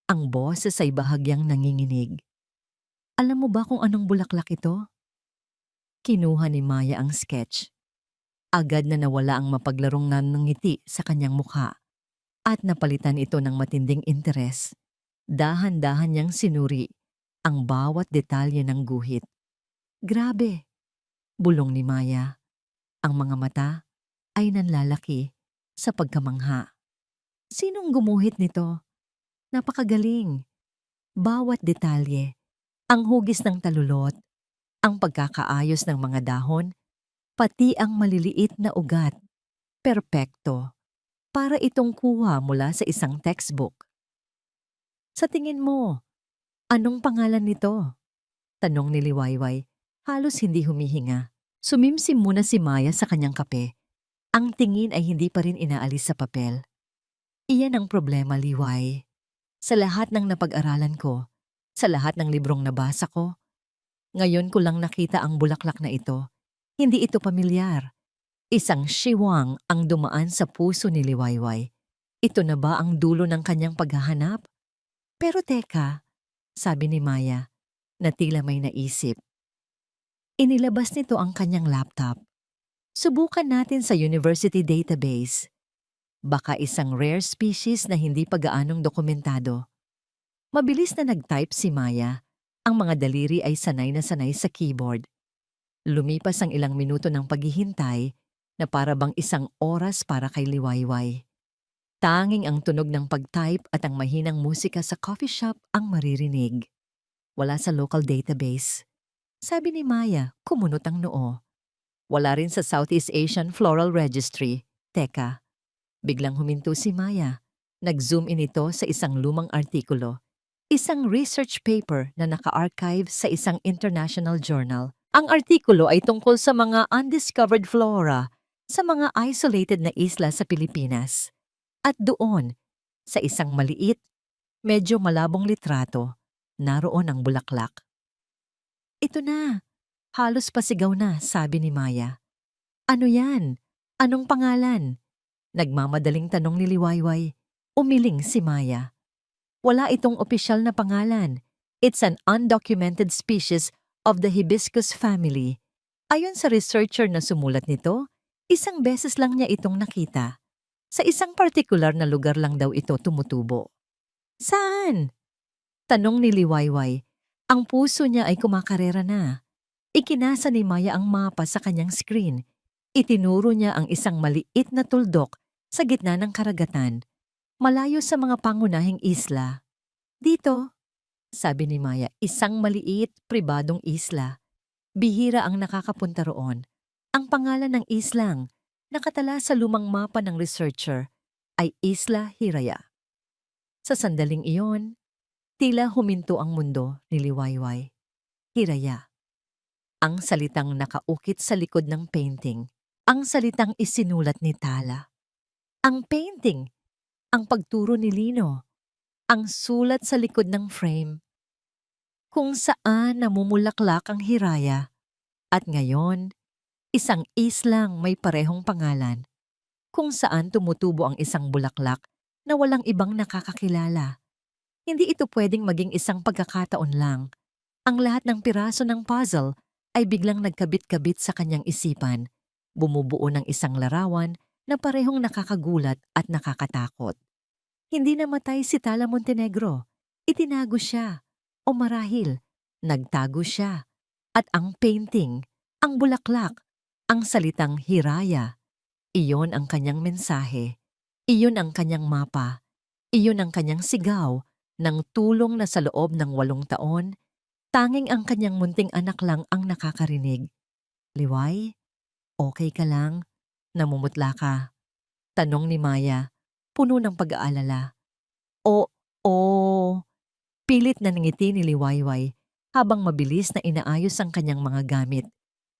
Ang boses ay bahagyang nanginginig. Alam mo ba kung anong bulaklak ito? Kinuha ni Maya ang sketch. Agad na nawala ang mapaglarong ngiti sa kanyang mukha at napalitan ito ng matinding interes. Dahan-dahan niyang sinuri ang bawat detalye ng guhit. Grabe! Bulong ni Maya. Ang mga mata ay nanlalaki sa pagkamangha. Sinong gumuhit nito? Napakagaling! Bawat detalye, ang hugis ng talulot, ang pagkakaayos ng mga dahon, pati ang maliliit na ugat. Perpekto, para itong kuha mula sa isang textbook. Sa tingin mo, anong pangalan nito? Tanong ni Liwayway, halos hindi humihinga. Sumimsim muna si Maya sa kanyang kape. Ang tingin ay hindi pa rin inaalis sa papel. Iyan ang problema, Liway. Sa lahat ng napag-aralan ko, sa lahat ng librong nabasa ko, ngayon ko lang nakita ang bulaklak na ito. Hindi ito pamilyar. Isang shiwang ang dumaan sa puso ni Liwayway. Ito na ba ang dulo ng kanyang paghahanap? Pero teka, sabi ni Maya, na tila may naisip. Inilabas nito ang kanyang laptop. Subukan natin sa university database. Baka isang rare species na hindi pa gaanong dokumentado. Mabilis na nag-type si Maya. Ang mga daliri ay sanay na sanay sa keyboard. Lumipas ang ilang minuto ng paghihintay na para bang isang oras para kay Liwayway. Tanging ang tunog ng pag-type at ang mahinang musika sa coffee shop ang maririnig. Wala sa local database. Sabi ni Maya, kumunot ang noo. Wala rin sa Southeast Asian Floral Registry. Teka, biglang huminto si Maya. Nag-zoom in ito sa isang lumang artikulo. Isang research paper na naka-archive sa isang international journal. Ang artikulo ay tungkol sa mga undiscovered flora sa mga isolated na isla sa Pilipinas. At doon, Sa isang maliit, medyo malabong litrato, naroon ang bulaklak. Ito na, halos pasigaw na, sabi ni Maya. Ano yan? Anong pangalan? Nagmamadaling tanong ni Liwayway. Umiling si Maya. Wala itong opisyal na pangalan. It's an undocumented species of the hibiscus family. Ayon sa researcher na sumulat nito, isang beses lang niya itong nakita. Sa isang partikular na lugar lang daw ito tumutubo. Saan? Tanong ni Liwayway. Ang puso niya ay kumakarera na. Ikinasa ni Maya ang mapa sa kanyang screen. Itinuro niya ang isang maliit na tuldok sa gitna ng karagatan, malayo sa mga pangunahing isla. Dito, sabi ni Maya, isang maliit, pribadong isla. Bihira ang nakakapunta roon. Ang pangalan ng islang, nakatala sa lumang mapa ng researcher, ay Isla Hiraya. Sa sandaling iyon, tila huminto ang mundo ni Liwayway. Hiraya. Ang salitang nakaukit sa likod ng painting. Ang salitang isinulat ni Tala. Ang painting. Ang pagturo ni Lino. Ang sulat sa likod ng frame. Kung saan namumulaklak ang Hiraya. At ngayon, isang islang may parehong pangalan. Kung saan tumutubo ang isang bulaklak na walang ibang nakakakilala. Hindi ito pwedeng maging isang pagkakataon lang. Ang lahat ng piraso ng puzzle ay biglang nagkabit-kabit sa kanyang isipan. Bumubuo ng isang larawan na parehong nakakagulat at nakakatakot. Hindi namatay si Tala Montenegro. Itinago siya. O marahil, nagtago siya. At ang painting, ang bulaklak, ang salitang Hiraya. Iyon ang kanyang mensahe. Iyon ang kanyang mapa. Iyon ang kanyang sigaw ng tulong na sa loob ng 8 taon, tanging ang kanyang munting anak lang ang nakakarinig. Liway? Okay ka lang? Namumutla ka? Tanong ni Maya, puno ng pag-aalala. O, pilit na nangiti ni Liwayway habang mabilis na inaayos ang kanyang mga gamit.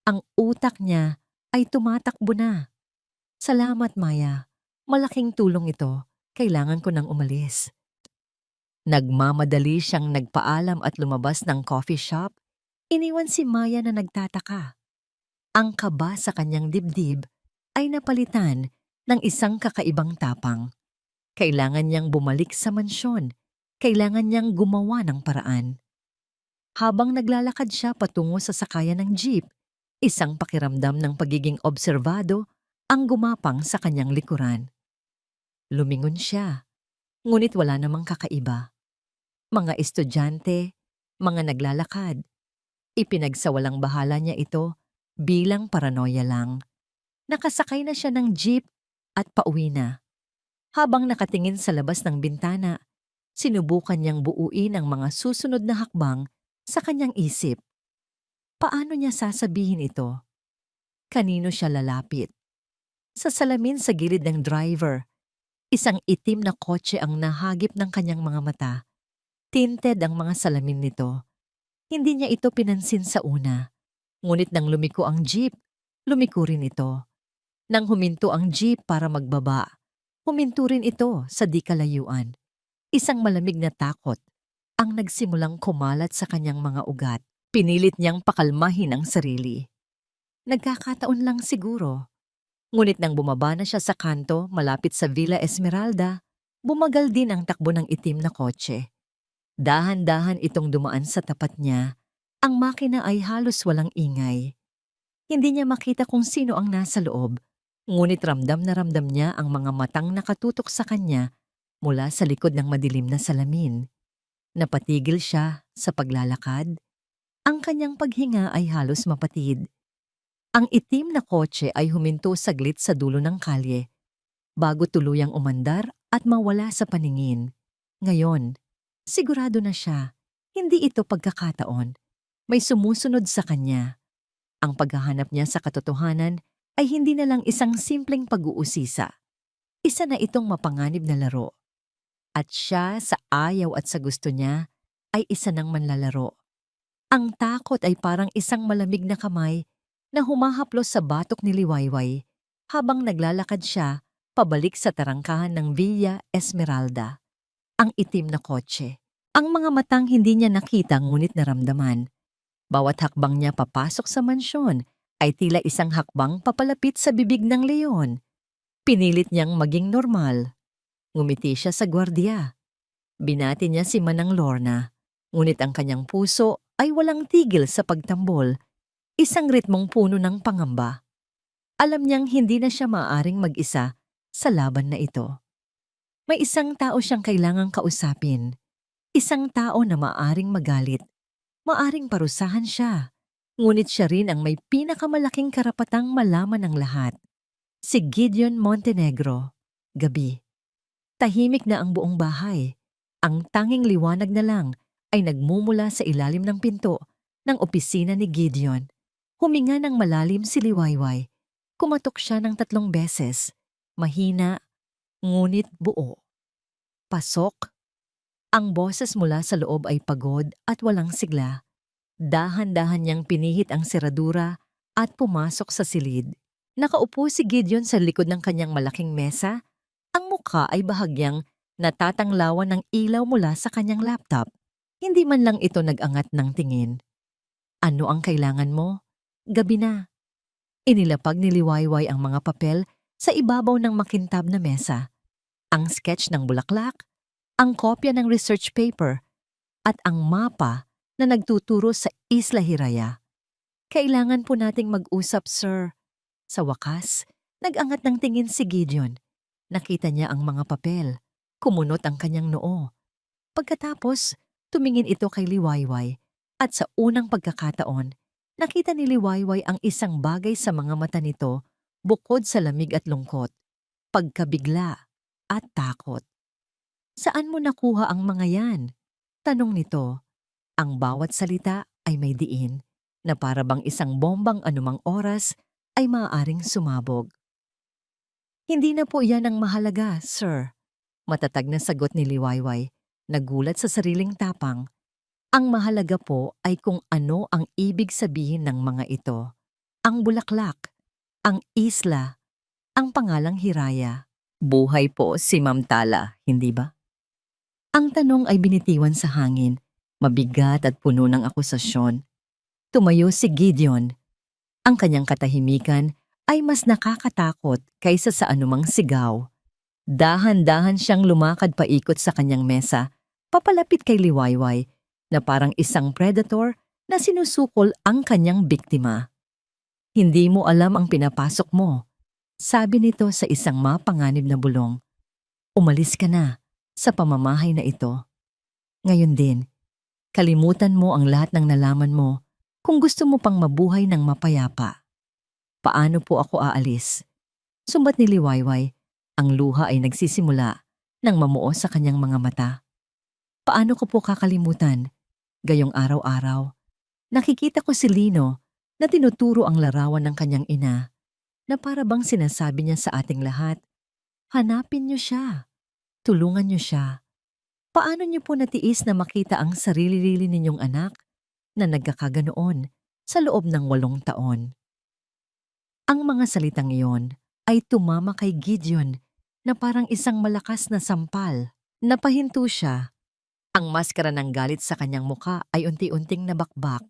Ang utak niya ay tumatakbo na. Salamat, Maya. Malaking tulong ito. Kailangan ko nang umalis. Nagmamadali siyang nagpaalam at lumabas ng coffee shop. Iniwan si Maya na nagtataka. Ang kaba sa kanyang dibdib ay napalitan ng isang kakaibang tapang. Kailangan niyang bumalik sa mansyon. Kailangan niyang gumawa ng paraan. Habang naglalakad siya patungo sa sakayan ng jeep, isang pakiramdam ng pagiging obserbado ang gumapang sa kanyang likuran. Lumingon siya, ngunit wala namang kakaiba. Mga estudyante, mga naglalakad. Ipinagsawalang bahala niya ito bilang paranoia lang. Nakasakay na siya ng jeep at pauwi na. Habang nakatingin sa labas ng bintana, sinubukan niyang buuin ang mga susunod na hakbang sa kanyang isip. Paano niya sasabihin ito? Kanino siya lalapit? Sa salamin sa gilid ng driver, isang itim na kotse ang nahagip ng kanyang mga mata. Tinted ang mga salamin nito. Hindi niya ito pinansin sa una. Ngunit nang lumiko ang jeep, lumiko rin ito. Nang huminto ang jeep para magbaba, huminto rin ito sa di kalayuan. Isang malamig na takot ang nagsimulang kumalat sa kanyang mga ugat. Pinilit niyang pakalmahin ang sarili. Nagkakataon lang siguro. Ngunit nang bumaba na siya sa kanto malapit sa Villa Esmeralda, bumagal din ang takbo ng itim na kotse. Dahan-dahan itong dumaan sa tapat niya. Ang makina ay halos walang ingay. Hindi niya makita kung sino ang nasa loob, ngunit ramdam na ramdam niya ang mga matang nakatutok sa kanya mula sa likod ng madilim na salamin. Napatigil siya sa paglalakad. Ang kanyang paghinga ay halos mapatid. Ang itim na kotse ay huminto saglit sa dulo ng kalye, bago tuluyang umandar at mawala sa paningin. Ngayon, sigurado na siya, hindi ito pagkakataon. May sumusunod sa kanya. Ang paghahanap niya sa katotohanan ay hindi na lang isang simpleng pag-uusisa. Isa na itong mapanganib na laro. At siya sa ayaw at sa gusto niya ay isa ng manlalaro. Ang takot ay parang isang malamig na kamay na humahaplos sa batok ni Liwayway habang naglalakad siya pabalik sa tarangkahan ng Villa Esmeralda, ang itim na kotse. Ang mga matang hindi niya nakita ngunit naramdaman. Bawat hakbang niya papasok sa mansyon ay tila isang hakbang papalapit sa bibig ng leon. Pinilit niyang maging normal. Ngumiti siya sa gwardiya. Binati niya si Manang Lorna, ngunit ang kanyang puso ay walang tigil sa pagtambol, isang ritmong puno ng pangamba. Alam niyang hindi na siya maaaring mag-isa sa laban na ito. May isang tao siyang kailangang kausapin, isang tao na maaaring magalit, maaaring parusahan siya, ngunit siya rin ang may pinakamalaking karapatang malaman ng lahat. Si Gideon Montenegro. Gabi. Tahimik na ang buong bahay. Ang tanging liwanag na lang ay nagmumula sa ilalim ng pinto ng opisina ni Gideon. Huminga ng malalim si Liwayway. Kumatok siya ng 3 beses. Mahina, ngunit buo. Pasok. Ang boses mula sa loob ay pagod at walang sigla. Dahan-dahan niyang pinihit ang seradura at pumasok sa silid. Nakaupo si Gideon sa likod ng kanyang malaking mesa. Ang mukha ay bahagyang natatanglawan ng ilaw mula sa kanyang laptop. Hindi man lang ito nag-angat ng tingin. Ano ang kailangan mo? Gabi na. Inilapag ni Liwayway ang mga papel sa ibabaw ng makintab na mesa. Ang sketch ng bulaklak, ang kopya ng research paper, at ang mapa na nagtuturo sa Isla Hiraya. Kailangan po nating mag-usap, sir. Sa wakas, nag-angat ng tingin si Gideon. Nakita niya ang mga papel. Kumunot ang kanyang noo. Pagkatapos, tumingin ito kay Liwayway at sa unang pagkakataon, nakita ni Liwayway ang isang bagay sa mga mata nito bukod sa lamig at lungkot, pagkabigla at takot. Saan mo nakuha ang mga yan? Tanong nito. Ang bawat salita ay may diin na para bang isang bombang anumang oras ay maaaring sumabog. Hindi na po yan ang mahalaga, sir. Matatag na sagot ni Liwayway, nagulat sa sariling tapang. Ang mahalaga po ay kung ano ang ibig sabihin ng mga ito. Ang bulaklak, ang isla, ang pangalang Hiraya. Buhay po si Ma'am Tala, hindi ba? Ang tanong ay binitiwan sa hangin, mabigat at puno ng akusasyon. Tumayo si Gideon. Ang kanyang katahimikan ay mas nakakatakot kaysa sa anumang sigaw. Dahan-dahan siyang lumakad paikot sa kanyang mesa, papalapit kay Liwayway na parang isang predator na sinusukol ang kanyang biktima. Hindi mo alam ang pinapasok mo, sabi nito sa isang mapanganib na bulong. Umalis ka na sa pamamahay na ito. Ngayon din, kalimutan mo ang lahat ng nalaman mo kung gusto mo pang mabuhay ng mapayapa. Paano po ako aalis? Sumbat ni Liwayway, ang luha ay nagsisimula nang mamuo sa kanyang mga mata. Paano ko po kakalimutan? Gayong araw-araw, nakikita ko si Lino na tinuturo ang larawan ng kanyang ina na para bang sinasabi niya sa ating lahat, hanapin niyo siya, tulungan niyo siya. Paano niyo po natiis na makita ang sarili-rili ninyong anak na nagkakaganoon sa loob ng 8 taon? Ang mga salitang iyon ay tumama kay Gideon na parang isang malakas na sampal. Napahinto siya. Ang maskara ng galit sa kanyang muka ay unti-unting nabakbak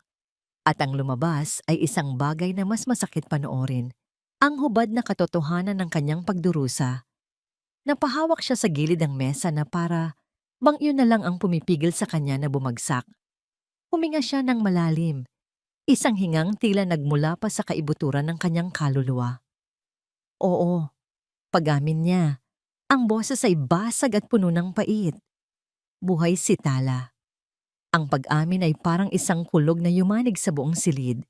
at ang lumabas ay isang bagay na mas masakit panoorin. Ang hubad na katotohanan ng kanyang pagdurusa. Napahawak siya sa gilid ng mesa na para bang iyon na lang ang pumipigil sa kanya na bumagsak. Huminga siya ng malalim. Isang hingang tila nagmula pa sa kaibuturan ng kanyang kaluluwa. Oo, pag-amin niya. Ang boses ay basag at puno ng pait. Buhay si Tala. Ang pag-amin ay parang isang kulog na yumanig sa buong silid.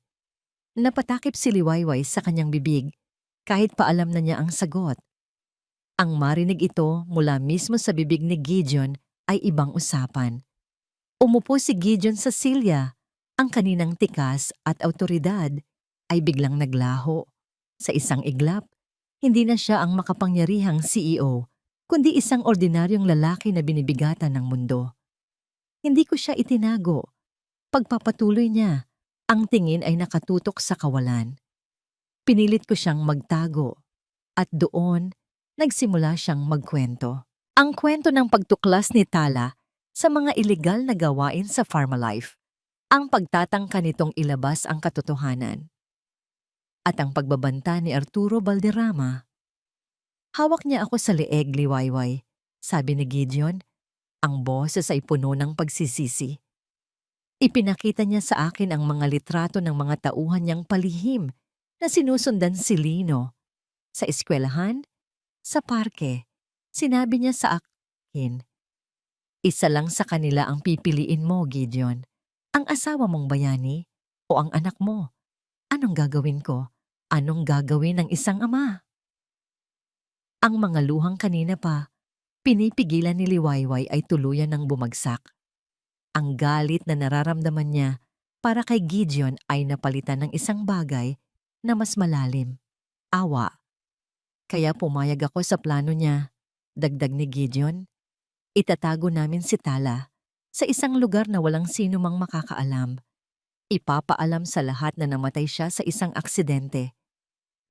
Napatakip si Liwayway sa kanyang bibig kahit pa alam na niya ang sagot. Ang marinig ito mula mismo sa bibig ni Gideon ay ibang usapan. Umupo si Gideon sa silya. Ang kaninang tikas at awtoridad ay biglang naglaho. Sa isang iglap, hindi na siya ang makapangyarihang CEO, kundi isang ordinaryong lalaki na binibigatan ng mundo. Hindi ko siya itinago. Pagpapatuloy niya, ang tingin ay nakatutok sa kawalan. Pinilit ko siyang magtago. At doon, Nagsimula siyang magkwento. Ang kwento ng pagtuklas ni Tala sa mga ilegal na gawain sa Pharmalife, ang pagtatangka nitong ilabas ang katotohanan, at ang pagbabanta ni Arturo Valderrama. Hawak niya ako sa leeg, liwayway, sabi ni Gideon. Ang boses ay puno ng pagsisisi. Ipinakita niya sa akin ang mga litrato ng mga tauhan niyang palihim na sinusundan si Lino. Sa eskwelahan, sa parke, sinabi niya sa akin, isa lang sa kanila ang pipiliin mo, Gideon. Ang asawa mong bayani o ang anak mo. Anong gagawin ko? Anong gagawin ng isang ama? Ang mga luhang kanina pa, pinipigilan ni Liwayway ay tuluyan ng bumagsak. Ang galit na nararamdaman niya para kay Gideon ay napalitan ng isang bagay na mas malalim. Awa. Kaya pumayag ako sa plano niya. Dagdag ni Gideon, itatago namin si Tala sa isang lugar na walang sino mang makakaalam. Ipapaalam sa lahat na namatay siya sa isang aksidente.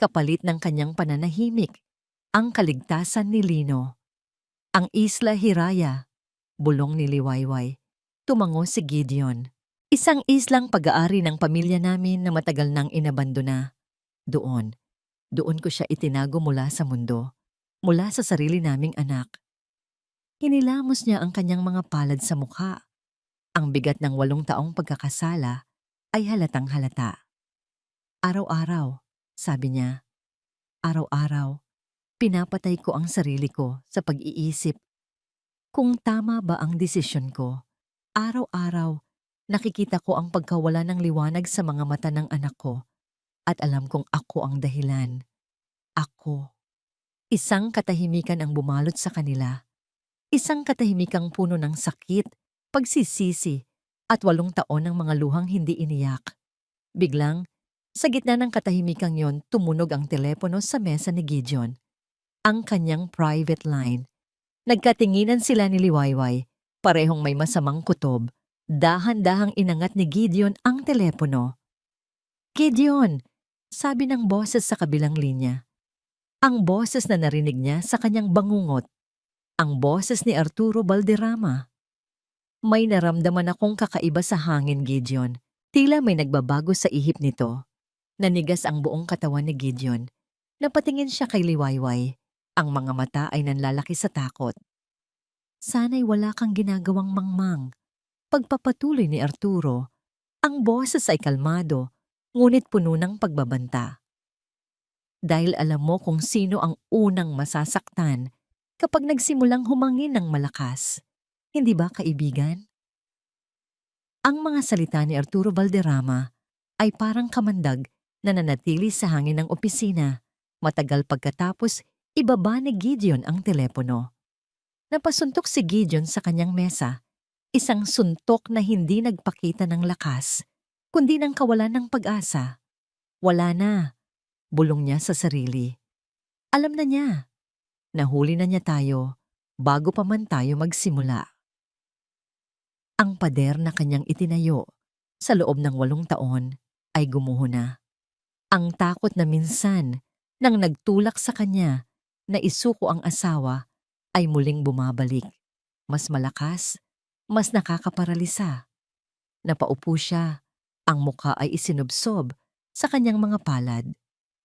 Kapalit ng kanyang pananahimik, ang kaligtasan ni Lino. Ang Isla Hiraya, bulong ni Liwayway. Tumango si Gideon. Isang islang pag-aari ng pamilya namin na matagal nang inabandona. Doon ko siya itinago mula sa mundo, mula sa sarili naming anak. Hinilamos niya ang kanyang mga palad sa mukha. Ang bigat ng 8 taong pagkakasala ay halatang halata. Araw-araw, sabi niya, araw-araw, pinapatay ko ang sarili ko sa pag-iisip kung tama ba ang desisyon ko. Araw-araw, nakikita ko ang pagkawala ng liwanag sa mga mata ng anak ko at alam kong ako ang dahilan. Ako. Isang katahimikan ang bumalot sa kanila. Isang katahimikang puno ng sakit, pagsisisi, at 8 taon ng mga luhang hindi iniyak. Biglang, sa gitna ng katahimikang yon, tumunog ang telepono sa mesa ni Gideon. Ang kanyang private line. Nagkatinginan sila ni Liwayway, parehong may masamang kutob. Dahan-dahang inangat ni Gideon ang telepono. Gideon! Sabi ng boses sa kabilang linya. Ang boses na narinig niya sa kanyang bangungot. Ang boses ni Arturo Valderrama. May naramdaman akong kakaiba sa hangin, Gideon. Tila may nagbabago sa ihip nito. Nanigas ang buong katawan ni Gideon. Napatingin siya kay Liwayway. Ang mga mata ay nanlalaki sa takot. Sana'y wala kang ginagawang mangmang. Pagpapatuloy ni Arturo, ang boses ay kalmado, ngunit puno ng pagbabanta. Dahil alam mo kung sino ang unang masasaktan kapag nagsimulang humangin ng malakas. Hindi ba, kaibigan? Ang mga salita ni Arturo Valderrama ay parang kamandag na nanatili sa hangin ng opisina. Matagal pagkatapos, ibaba ni Gideon ang telepono. Napasuntok si Gideon sa kanyang mesa. Isang suntok na hindi nagpakita ng lakas, kundi ng kawalan ng pag-asa. Wala na, bulong niya sa sarili. Alam na niya. Nahuli na niya tayo bago pa man tayo magsimula. Ang pader na kanyang itinayo sa loob ng 8 taon ay gumuho na. Ang takot na minsan nang nagtulak sa kanya na isuko ang asawa ay muling bumabalik. Mas malakas, mas nakakaparalisa. Napaupo siya, ang mukha ay isinubsob sa kanyang mga palad.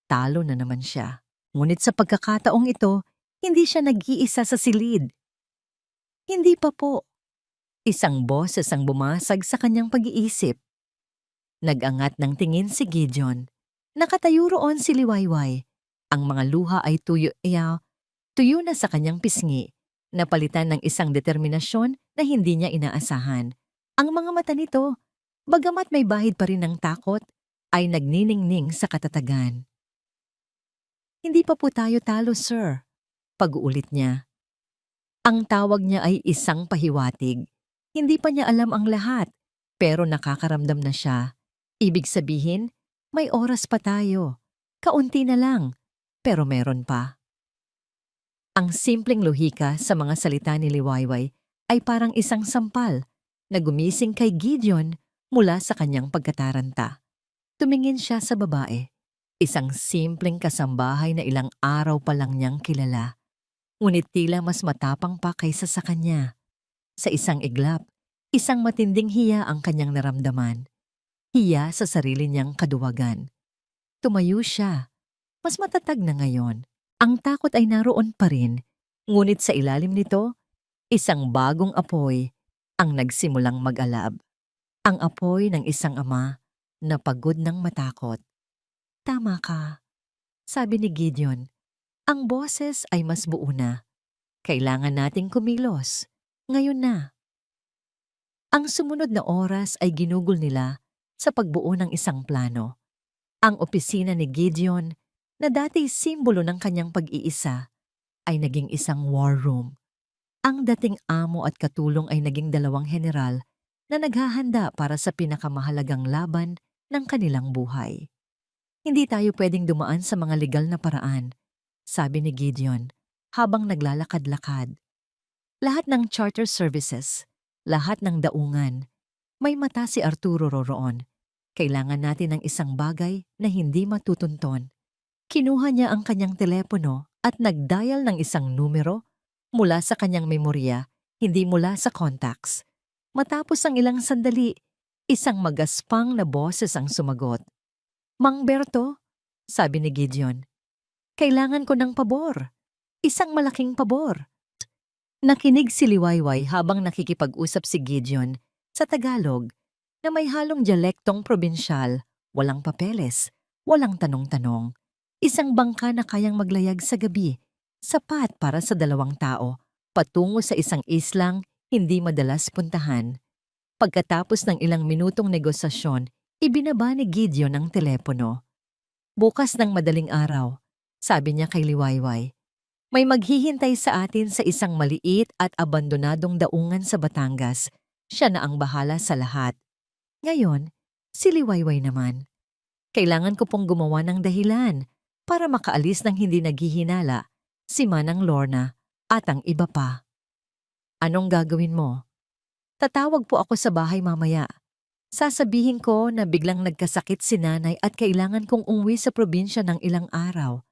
Talo na naman siya. Ngunit sa pagkakataong ito, hindi siya nag-iisa sa silid. Hindi pa po. Isang boses ang bumasag sa kanyang pag-iisip. Nag-angat ng tingin si Gideon. Nakatayo roon si Liwayway. Ang mga luha ay tuyo na sa kanyang pisngi, napalitan ng isang determinasyon na hindi niya inaasahan. Ang mga mata nito, bagamat may bahid pa rin ng takot, ay nagniningning sa katatagan. Hindi pa po tayo talo, sir. Pag-uulit niya. Ang tawag niya ay isang pahiwatig. Hindi pa niya alam ang lahat, pero nakakaramdam na siya. Ibig sabihin, may oras pa tayo. Kaunti na lang, pero meron pa. Ang simpleng lohika sa mga salita ni Liwayway ay parang isang sampal na gumising kay Gideon mula sa kanyang pagkataranta. Tumingin siya sa babae, isang simpleng kasambahay na ilang araw pa lang niyang kilala. ngunit tila mas matapang pa kaysa sa kanya. Sa isang iglap, isang matinding hiya ang kanyang naramdaman. Hiya sa sarili niyang kaduwagan. Tumayo siya. Mas matatag na ngayon. Ang takot ay naroon pa rin, ngunit sa ilalim nito, isang bagong apoy ang nagsimulang mag-alab. Ang apoy ng isang ama na pagod ng matakot. Tama ka, sabi ni Gideon. Ang boses ay mas buo na. Kailangan nating kumilos. Ngayon na. Ang sumunod na oras ay ginugol nila sa pagbuo ng isang plano. Ang opisina ni Gideon, na dati simbolo ng kanyang pag-iisa, ay naging isang war room. Ang dating amo at katulong ay naging dalawang general na naghahanda para sa pinakamahalagang laban ng kanilang buhay. Hindi tayo pwedeng dumaan sa mga legal na paraan, sabi ni Gideon habang naglalakad-lakad. Lahat ng charter services, lahat ng daungan, may mata si Arturo roroon. Kailangan natin ng isang bagay na hindi matutunton. Kinuha niya ang kanyang telepono at nag-dial ng isang numero mula sa kanyang memorya, hindi mula sa contacts. Matapos ang ilang sandali, isang magaspang na boses ang sumagot. Mang Berto, sabi ni Gideon, kailangan ko ng pabor. Isang malaking pabor. Nakinig si Liwayway habang nakikipag-usap si Gideon sa Tagalog na may halong dialektong probinsyal, walang papeles, walang tanong-tanong. Isang bangka na kayang maglayag sa gabi, sapat para sa 2 tao, patungo sa isang islang hindi madalas puntahan. Pagkatapos ng ilang minutong negosasyon, ibinaba ni Gideon ang telepono. Bukas ng madaling araw, sabi niya kay Liwayway, may maghihintay sa atin sa isang maliit at abandonadong daungan sa Batangas. Siya na ang bahala sa lahat. Ngayon, si Liwayway naman. Kailangan ko pong gumawa ng dahilan para makaalis ng hindi naghihinala si Manang Lorna at ang iba pa. Anong gagawin mo? Tatawag po ako sa bahay mamaya. Sasabihin ko na biglang nagkasakit si nanay at kailangan kong umuwi sa probinsya ng ilang araw.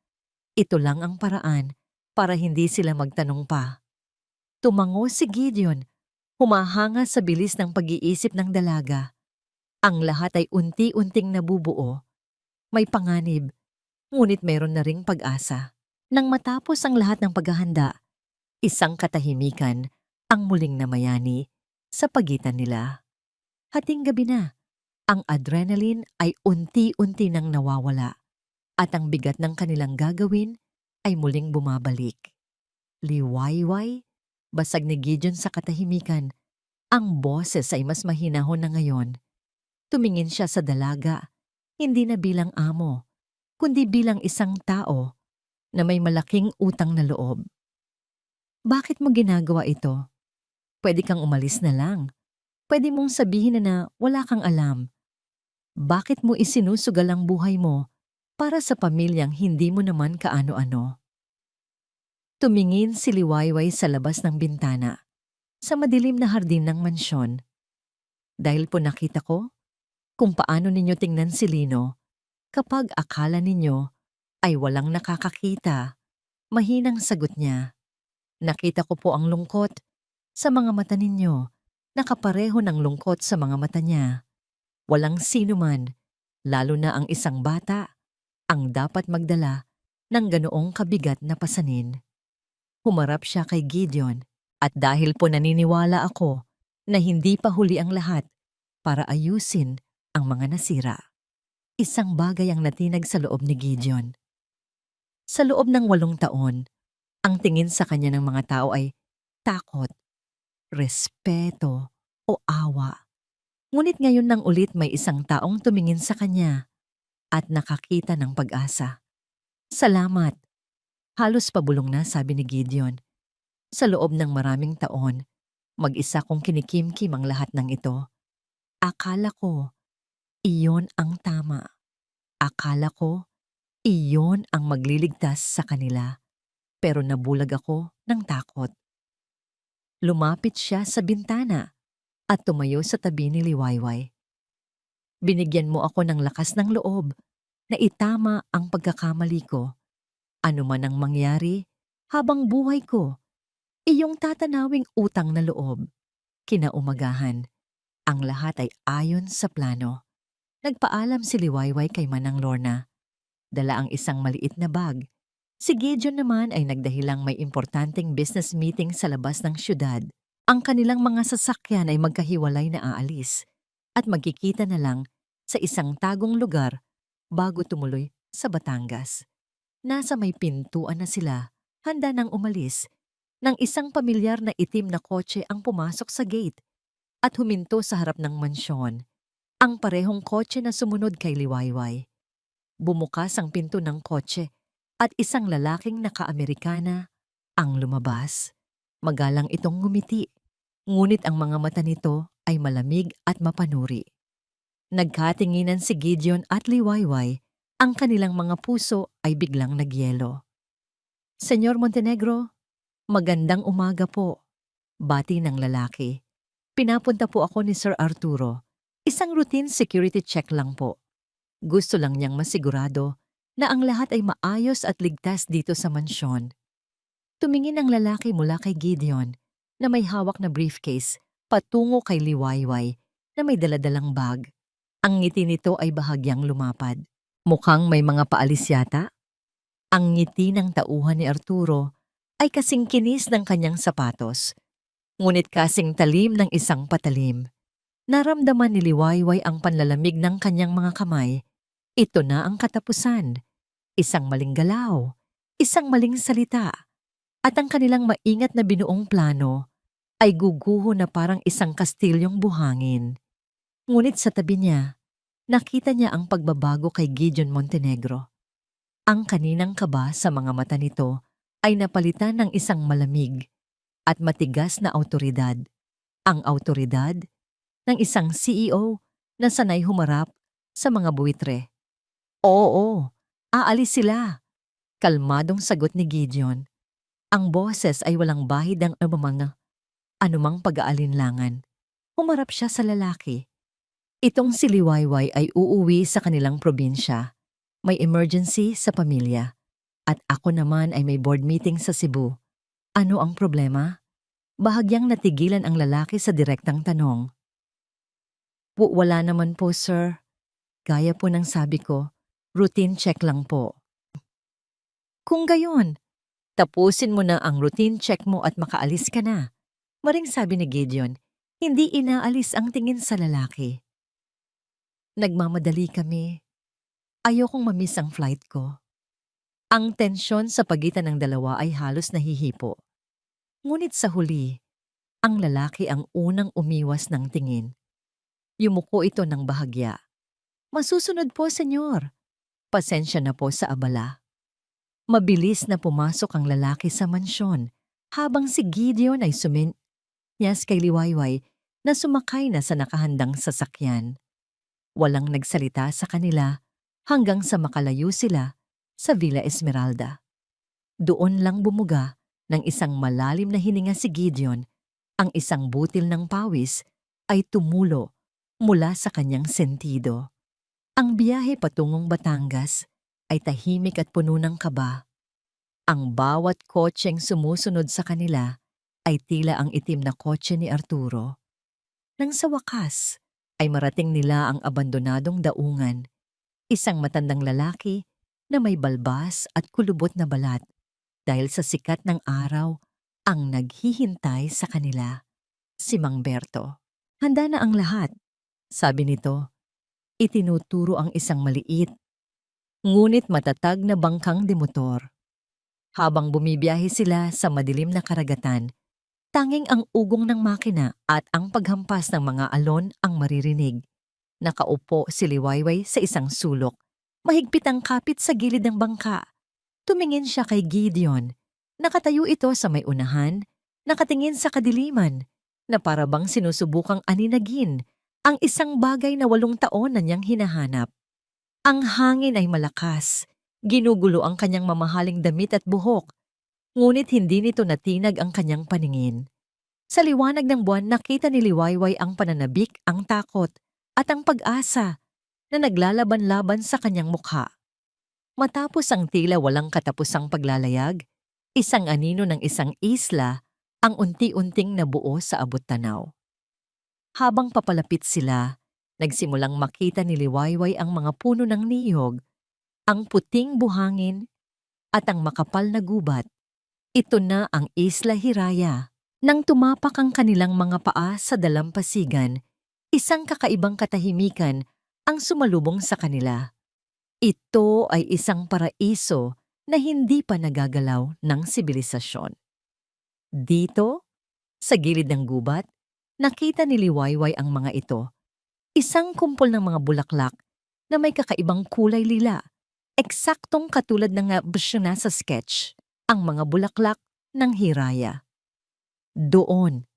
Ito lang ang paraan para hindi sila magtanong pa. Tumango si Gideon, humahanga sa bilis ng pag-iisip ng dalaga. Ang lahat ay unti-unting nabubuo. May panganib, ngunit meron na ring pag-asa. Nang matapos ang lahat ng paghahanda, isang katahimikan ang muling namayani sa pagitan nila. Hating gabi na, ang adrenaline ay unti-unti nang nawawala at ang bigat ng kanilang gagawin ay muling bumabalik. Liwayway, basag ni Gideon sa katahimikan. Ang boses ay mas mahinahon na ngayon. Tumingin siya sa dalaga, hindi na bilang amo, kundi bilang isang tao na may malaking utang na loob. Bakit mo ginagawa ito? Pwede kang umalis na lang. Pwede mong sabihin na wala kang alam. Bakit mo isinusugal ang buhay mo para sa pamilyang hindi mo naman kaano-ano? Tumingin si Liwayway sa labas ng bintana, sa madilim na hardin ng mansyon. Dahil po nakita ko kung paano ninyo tingnan si Lino kapag akala ninyo ay walang nakakakita. Mahinang sagot niya. Nakita ko po ang lungkot sa mga mata ninyo. Nakapareho ng lungkot sa mga mata niya. Walang sino man, lalo na ang isang bata, ang dapat magdala ng ganoong kabigat na pasanin. Humarap siya kay Gideon at dahil po naniniwala ako na hindi pa huli ang lahat para ayusin ang mga nasira. Isang bagay ang natinag sa loob ni Gideon. Sa loob ng 8 taon, ang tingin sa kanya ng mga tao ay takot, respeto o awa. Ngunit ngayon nang ulit may isang taong tumingin sa kanya at nakakita ng pag-asa. Salamat. Halos pabulong na, sabi ni Gideon. Sa loob ng maraming taon, mag-isa kong kinikimkim ang lahat ng ito. Akala ko, iyon ang tama. Akala ko, iyon ang magliligtas sa kanila. Pero nabulag ako ng takot. Lumapit siya sa bintana at tumayo sa tabi ni Liwayway. Binigyan mo ako ng lakas ng loob na itama ang pagkakamali ko. Ano man ang mangyari, habang buhay ko, iyong tatanawing utang na loob. Kinaumagahan, ang lahat ay ayon sa plano. Nagpaalam si Liwayway kay Manang Lorna. Dala ang isang maliit na bag. Si Gideon naman ay nagdahilang may importanteng business meeting sa labas ng syudad. Ang kanilang mga sasakyan ay magkahiwalay na aalis at magkikita na lang sa isang tagong lugar bago tumuloy sa Batangas. Nasa may pintuan na sila, handa nang umalis, nang isang pamilyar na itim na kotse ang pumasok sa gate at huminto sa harap ng mansyon. Ang parehong kotse na sumunod kay Liwayway. Bumukas ang pinto ng kotse at isang lalaking naka-Amerikana ang lumabas. Magalang itong ngumiti, ngunit ang mga mata nito ay malamig at mapanuri. Nagkatinginan si Gideon at Liwayway, ang kanilang mga puso ay biglang nagyelo. Senyor Montenegro, magandang umaga po. Bati ng lalaki. Pinapunta po ako ni Sir Arturo. Isang routine security check lang po. Gusto lang niyang masigurado na ang lahat ay maayos at ligtas dito sa mansyon. Tumingin ang lalaki mula kay Gideon na may hawak na briefcase patungo kay Liwayway na may daladalang bag. Ang ngiti nito ay bahagyang lumapad. Mukhang may mga paalis yata. Ang ngiti ng tauhan ni Arturo ay kasing kinis ng kanyang sapatos, ngunit kasing talim ng isang patalim. Naramdaman ni Liwayway ang panlalamig ng kanyang mga kamay. Ito na ang katapusan. Isang maling galaw, isang maling salita, at ang kanilang maingat na binuong plano ay guguho na parang isang kastilyong buhangin. Ngunit sa tabi niya, nakita niya ang pagbabago kay Gideon Montenegro. Ang kaninang kaba sa mga mata nito ay napalitan ng isang malamig at matigas na awtoridad. Ang awtoridad ng isang CEO na sanay humarap sa mga buwitre. Oo, aalis sila. Kalmadong sagot ni Gideon. Ang boses ay walang bahid ng anumang pag-aalinlangan. Humarap siya sa lalaki. Itong si Liwayway ay uuwi sa kanilang probinsya. May emergency sa pamilya. At ako naman ay may board meeting sa Cebu. Ano ang problema? Bahagyang natigilan ang lalaki sa direktang tanong. Wala naman po, sir. Gaya po ng sabi ko, routine check lang po. Kung gayon, tapusin mo na ang routine check mo at makaalis ka na. Maring sabi ni Gideon, hindi inaalis ang tingin sa lalaki. Nagmamadali kami. Ayokong mamiss ang flight ko. Ang tensyon sa pagitan ng dalawa ay halos nahihipo. Ngunit sa huli, ang lalaki ang unang umiwas ng tingin. Yumuko ito ng bahagya. Masusunod po, senyor. Pasensya na po sa abala. Mabilis na pumasok ang lalaki sa mansyon habang si Gideon ay suminyas kay Liwayway na sumakay na sa nakahandang sasakyan. Walang nagsalita sa kanila hanggang sa makalayo sila sa Villa Esmeralda. Doon lang bumuga ng isang malalim na hininga si Gideon. Ang isang butil ng pawis ay tumulo mula sa kanyang sentido. Ang biyahe patungong Batangas ay tahimik at puno ng kaba. Ang bawat kotseng sumusunod sa kanila ay tila ang itim na kotse ni Arturo. Nang sa wakas ay marating nila ang abandonadong daungan, isang matandang lalaki na may balbas at kulubot na balat dahil sa sikat ng araw ang naghihintay sa kanila. Si Mang Berto. Handa na ang lahat, sabi nito. Itinuturo ang isang maliit, ngunit matatag na bangkang demotor. Habang bumibiyahe sila sa madilim na karagatan, tanging ang ugong ng makina at ang paghampas ng mga alon ang maririnig. Nakaupo si Liwayway sa isang sulok. Mahigpit ang kapit sa gilid ng bangka. Tumingin siya kay Gideon. Nakatayo ito sa may unahan, nakatingin sa kadiliman, na para bang sinusubukang aninagin ang isang bagay na 8 taon na niyang hinahanap. Ang hangin ay malakas, ginugulo ang kanyang mamahaling damit at buhok, ngunit hindi nito natinag ang kanyang paningin. Sa liwanag ng buwan nakita ni Liwayway ang pananabik, ang takot, at ang pag-asa na naglalaban-laban sa kanyang mukha. Matapos ang tila walang katapusang paglalayag, Isang anino ng isang isla ang unti-unting nabuo sa abot-tanaw. Habang papalapit sila, nagsimulang makita ni Liwayway ang mga puno ng niyog, ang puting buhangin at ang makapal na gubat. Ito na ang Isla Hiraya. Nang tumapak ang kanilang mga paa sa dalampasigan, isang kakaibang katahimikan ang sumalubong sa kanila. Ito ay isang paraiso na hindi pa nagagalaw ng sibilisasyon. Dito, sa gilid ng gubat, nakita ni Liwayway ang mga ito. Isang kumpol ng mga bulaklak na may kakaibang kulay lila, eksaktong katulad ng nabusyon sa sketch, ang mga bulaklak ng Hiraya. Doon,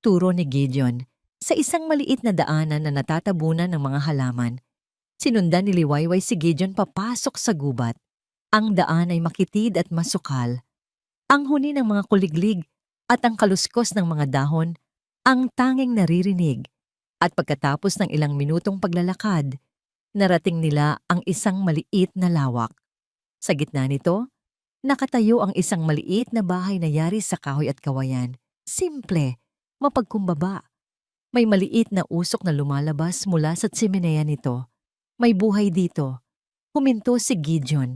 turo ni Gideon, sa isang maliit na daanan na natatabunan ng mga halaman. Sinundan ni Liwayway si Gideon papasok sa gubat. Ang daan ay makitid at masukal. Ang huni ng mga kuliglig at ang kaluskos ng mga dahon ang tanging naririnig. At pagkatapos ng ilang minutong paglalakad, narating nila ang isang maliit na lawak. Sa gitna nito, nakatayo ang isang maliit na bahay na yari sa kahoy at kawayan. Simple, mapagkumbaba. May maliit na usok na lumalabas mula sa tsimeneya nito. May buhay dito. Huminto si Gideon.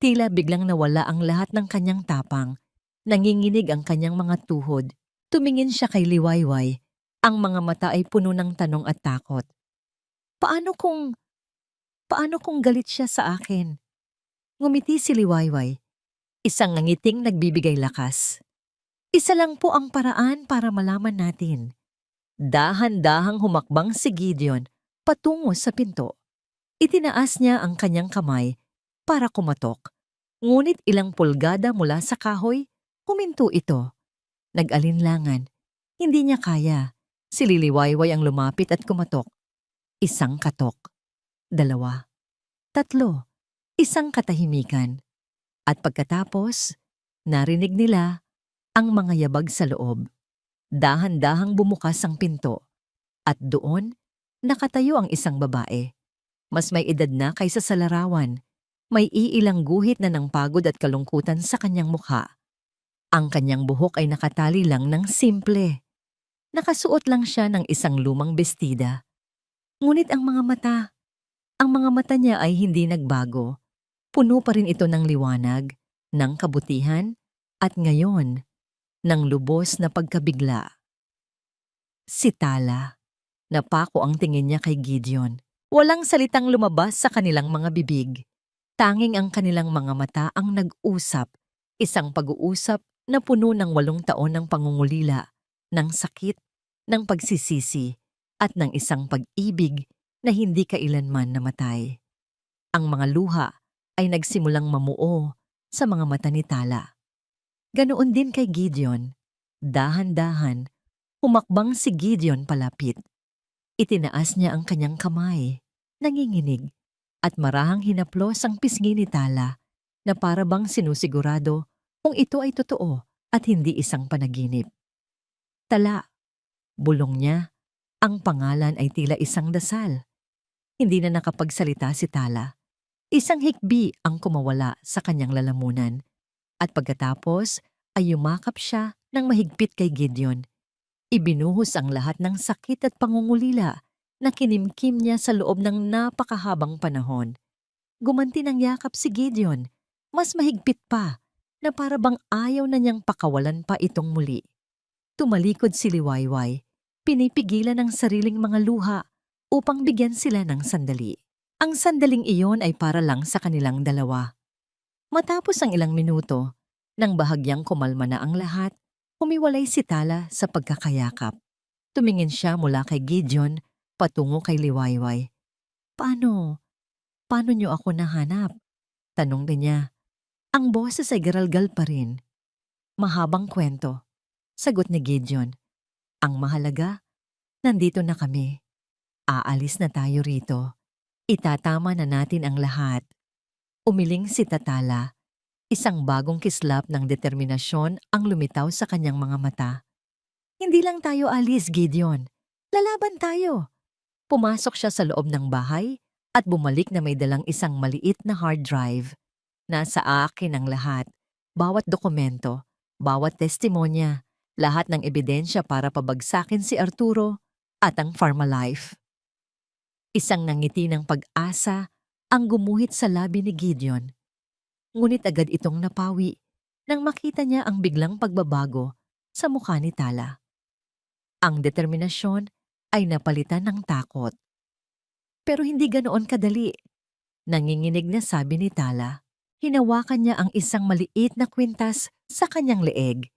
Tila biglang nawala ang lahat ng kanyang tapang. Nanginginig ang kanyang mga tuhod. Tumingin siya kay Liwayway. Ang mga mata ay puno ng tanong at takot. Paano kung galit siya sa akin? Ngumiti si Liwayway. Isang ngiting nagbibigay lakas. Isa lang po ang paraan para malaman natin. Dahan-dahang humakbang si Gideon patungo sa pinto. Itinaas niya ang kanyang kamay para kumatok. Ngunit ilang pulgada mula sa kahoy, huminto ito. Nag-alinlangan. Hindi niya kaya. Si Liwayway ang lumapit at kumatok. Isang katok. 2. 3. Isang katahimikan. At pagkatapos, narinig nila ang mga yabag sa loob. Dahan-dahang bumukas ang pinto. At doon, nakatayo ang isang babae. Mas may edad na kaysa sa larawan. May iilang guhit na ng pagod at kalungkutan sa kanyang mukha. Ang kanyang buhok ay nakatali lang ng simple. Nakasuot lang siya ng isang lumang bestida. Ngunit ang mga mata niya ay hindi nagbago. Puno pa rin ito ng liwanag, ng kabutihan, at ngayon, ng lubos na pagkabigla. Si Tala. Napako ang tingin niya kay Gideon. Walang salitang lumabas sa kanilang mga bibig. Tanging ang kanilang mga mata ang nag-usap. Isang pag-uusap na puno ng 8 taon ng pangungulila, ng sakit, ng pagsisisi, at ng isang pag-ibig na hindi kailanman namatay. Ang mga luha ay nagsimulang mamuo sa mga mata ni Tala. Ganoon din kay Gideon. Dahan-dahan, humakbang si Gideon palapit. Itinaas niya ang kanyang kamay, nanginginig, at marahang hinaplos ang pisngi ni Tala na para bang sinusigurado kung ito ay totoo at hindi isang panaginip. Tala, bulong niya, ang pangalan ay tila isang dasal. Hindi na nakapagsalita si Tala. Isang hikbi ang kumawala sa kanyang lalamunan. At pagkatapos ay yumakap siya ng mahigpit kay Gideon. Ibinuhos ang lahat ng sakit at pangungulila na kinimkim niya sa loob ng napakahabang panahon. Gumanti ng yakap si Gideon, mas mahigpit pa, na para bang ayaw na niyang pakawalan pa itong muli. Tumalikod si Liwayway, pinipigilan ang sariling mga luha upang bigyan sila ng sandali. Ang sandaling iyon ay para lang sa kanilang dalawa. Matapos ang ilang minuto, nang bahagyang kumalma na ang lahat, humiwalay si Tala sa pagkakayakap. Tumingin siya mula kay Gideon patungo kay Liwayway. Paano niyo ako nahanap? Tanong din niya. Ang boses ay garalgal pa rin. Mahabang kwento. Sagot ni Gideon. Ang mahalaga, nandito na kami. Aalis na tayo rito. Itatama na natin ang lahat. Umiling si Tatala. Isang bagong kislap ng determinasyon ang lumitaw sa kanyang mga mata. Hindi lang tayo alis, Gideon. Lalaban tayo. Pumasok siya sa loob ng bahay at bumalik na may dalang isang maliit na hard drive. Nasa akin ang lahat. Bawat dokumento, bawat testimonya, lahat ng ebidensya para pabagsakin si Arturo at ang Pharmalife. Isang nangiti ng pag-asa ang gumuhit sa labi ni Gideon. Ngunit agad itong napawi nang makita niya ang biglang pagbabago sa mukha ni Tala. Ang determinasyon ay napalitan ng takot. Pero hindi ganoon kadali. Nanginginig na sabi ni Tala. Hinawakan niya ang isang maliit na kwintas sa kanyang leeg.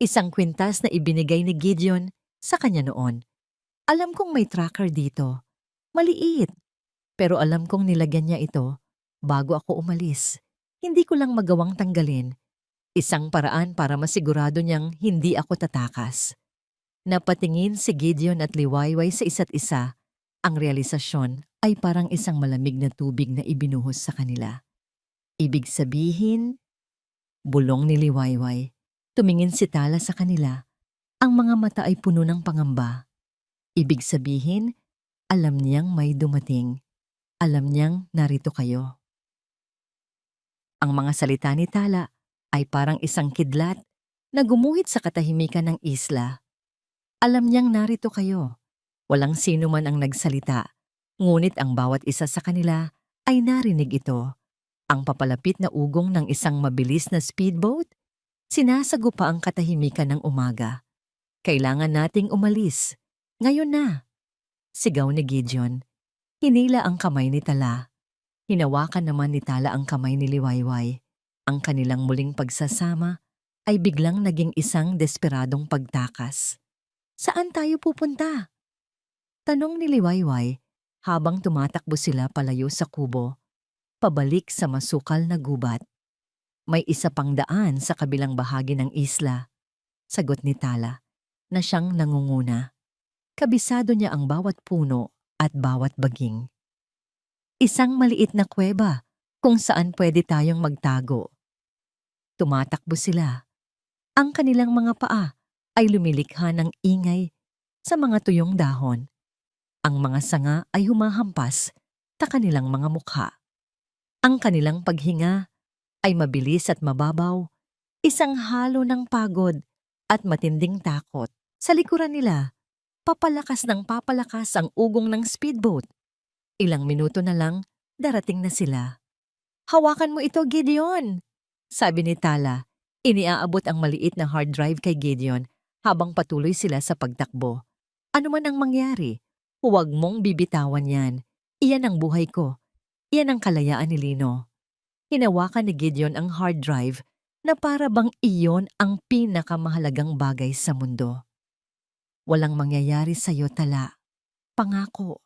Isang kwintas na ibinigay ni Gideon sa kanya noon. Alam kong may tracker dito. Maliit. Pero alam kong nilagyan niya ito bago ako umalis. Hindi ko lang magawang tanggalin. Isang paraan para masigurado niyang hindi ako tatakas. Napatingin si Gideon at Liwayway sa isa't isa. Ang realisasyon ay parang isang malamig na tubig na ibinuhos sa kanila. Ibig sabihin, bulong ni Liwayway. Tumingin si Tala sa kanila. Ang mga mata ay puno ng pangamba. Ibig sabihin, alam niyang may dumating. Alam niyang narito kayo. Ang mga salita ni Tala ay parang isang kidlat na gumuhit sa katahimikan ng isla. Alam niyang narito kayo. Walang sino man ang nagsalita, ngunit ang bawat isa sa kanila ay narinig ito. Ang papalapit na ugong ng isang mabilis na speedboat, sinasagupa ang katahimikan ng umaga. Kailangan nating umalis. Ngayon na. Sigaw ni Gideon. Hinila ang kamay ni Tala. Hinawakan naman ni Tala ang kamay ni Liwayway. Ang kanilang muling pagsasama ay biglang naging isang desperadong pagtakas. Saan tayo pupunta? Tanong ni Liwayway habang tumatakbo sila palayo sa kubo, pabalik sa masukal na gubat. May isa pang daan sa kabilang bahagi ng isla. Sagot ni Tala na siyang nangunguna. Kabisado niya ang bawat puno at bawat baging. Isang maliit na kuweba kung saan pwede tayong magtago. Tumatakbo sila. Ang kanilang mga paa ay lumilikha ng ingay sa mga tuyong dahon. Ang mga sanga ay humahampas sa kanilang mga mukha. Ang kanilang paghinga ay mabilis at mababaw, isang halo ng pagod at matinding takot. Sa likuran nila, papalakas ng papalakas ang ugong ng speedboat. Ilang minuto na lang, darating na sila. Hawakan mo ito, Gideon! Sabi ni Tala. Iniaabot ang maliit na hard drive kay Gideon habang patuloy sila sa pagtakbo. Ano man ang mangyari, huwag mong bibitawan yan. Iyan ang buhay ko. Iyan ang kalayaan ni Lino. Hinawakan ni Gideon ang hard drive na para bang iyon ang pinakamahalagang bagay sa mundo. Walang mangyayari sa'yo, Tala. Pangako.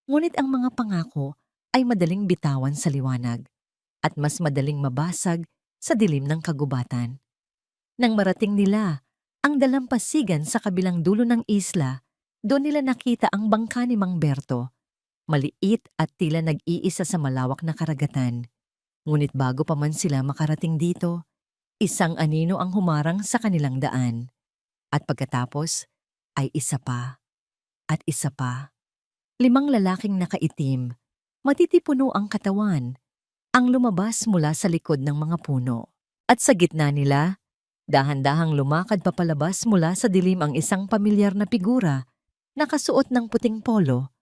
Ngunit ang mga pangako ay madaling bitawan sa liwanag at mas madaling mabasag sa dilim ng kagubatan. Nang marating nila ang dalampasigan sa kabilang dulo ng isla, doon nila nakita ang bangka ni Mang Berto, maliit at tila nag-iisa sa malawak na karagatan. Ngunit bago pa man sila makarating dito, isang anino ang humarang sa kanilang daan. At pagkatapos ay isa pa at isa pa. 5 lalaking nakaitim, matitipuno ang katawan, ang lumabas mula sa likod ng mga puno. At sa gitna nila, dahan-dahang lumakad papalabas mula sa dilim ang isang pamilyar na figura, nakasuot ng puting polo.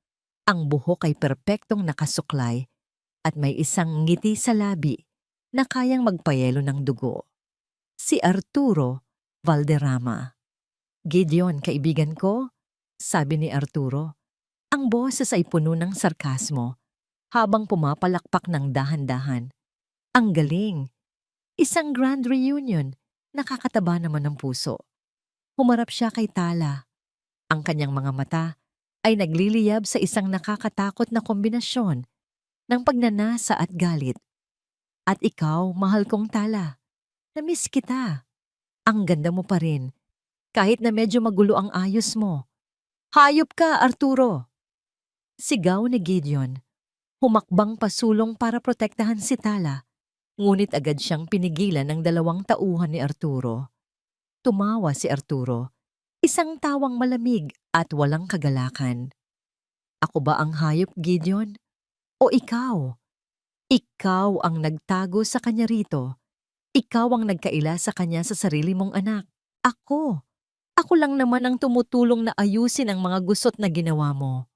Ang buhok ay perpektong nakasuklay at may isang ngiti sa labi na kayang magpayelo ng dugo. Si Arturo Valderrama. Gideon, kaibigan ko, sabi ni Arturo. Ang boses ay puno ng sarkasmo habang pumapalakpak ng dahan-dahan. Ang galing! Isang grand reunion, nakakataba naman ng puso. Humarap siya kay Tala. Ang kanyang mga mata ay nagliliyab sa isang nakakatakot na kombinasyon ng pagnanasa at galit. At ikaw, mahal kong Tala, na-miss kita. Ang ganda mo pa rin, kahit na medyo magulo ang ayos mo. Hayop ka, Arturo! Sigaw ni Gideon. Humakbang pasulong para protektahan si Tala, ngunit agad siyang pinigilan ng 2 tauhan ni Arturo. Tumawa si Arturo, isang tawang malamig at walang kagalakan. Ako ba ang hayop, Gideon? O ikaw? Ikaw ang nagtago sa kanya rito. Ikaw ang nagkaila sa kanya sa sarili mong anak. Ako. Ako lang naman ang tumutulong na ayusin ang mga gusot na ginawa mo.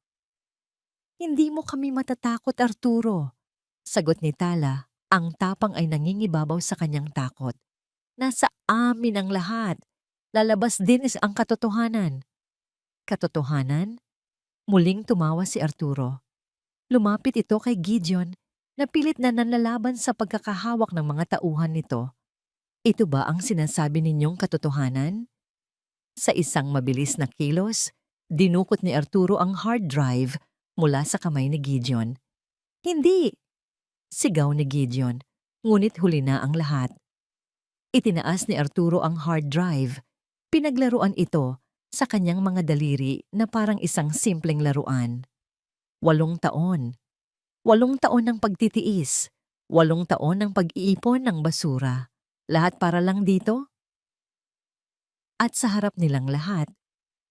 Hindi mo kami matatakot, Arturo. Sagot ni Tala, ang tapang ay nangingibabaw sa kanyang takot. Nasa amin ang lahat. Lalabas din ang katotohanan. Katotohanan? Muling tumawa si Arturo. Lumapit ito kay Gideon na pilit na nanlalaban sa pagkakahawak ng mga tauhan nito. Ito ba ang sinasabi ninyong katotohanan? Sa isang mabilis na kilos, dinukot ni Arturo ang hard drive mula sa kamay ni Gideon. Hindi! Sigaw ni Gideon, ngunit huli na ang lahat. Itinaas ni Arturo ang hard drive. Pinaglaruan ito sa kanyang mga daliri na parang isang simpleng laruan. 8 taon. 8 taon ng pagtitiis. 8 taon ng pag-iipon ng basura. Lahat para lang dito? At sa harap nilang lahat,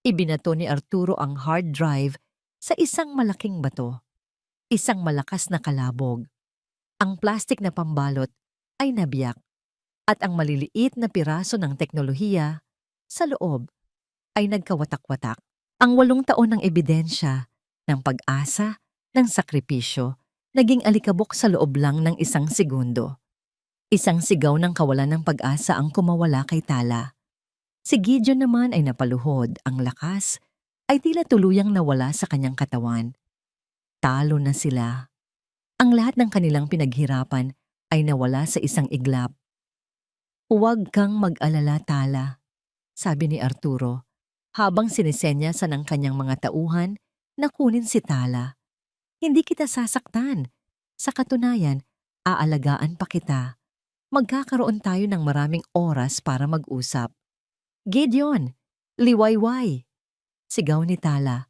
ibinato ni Arturo ang hard drive sa isang malaking bato. Isang malakas na kalabog. Ang plastik na pambalot ay nabiyak at ang maliliit na piraso ng teknolohiya sa loob ay nagkawatak-watak. Ang 8 taon ng ebidensya, ng pag-asa, ng sakripisyo, naging alikabok sa loob lang ng isang segundo. Isang sigaw ng kawalan ng pag-asa ang kumawala kay Tala. Si Gideon naman ay napaluhod, ang lakas ay tila tuluyang nawala sa kanyang katawan. Talo na sila. Ang lahat ng kanilang pinaghirapan ay nawala sa isang iglap. Huwag kang mag-alala, Tala, sabi ni Arturo, habang sinisenya sa ng kanyang mga tauhan na kunin si Tala. Hindi kita sasaktan. Sa katunayan, aalagaan pa kita. Magkakaroon tayo ng maraming oras para mag-usap. Gideon, liwayway! Sigaw ni Tala,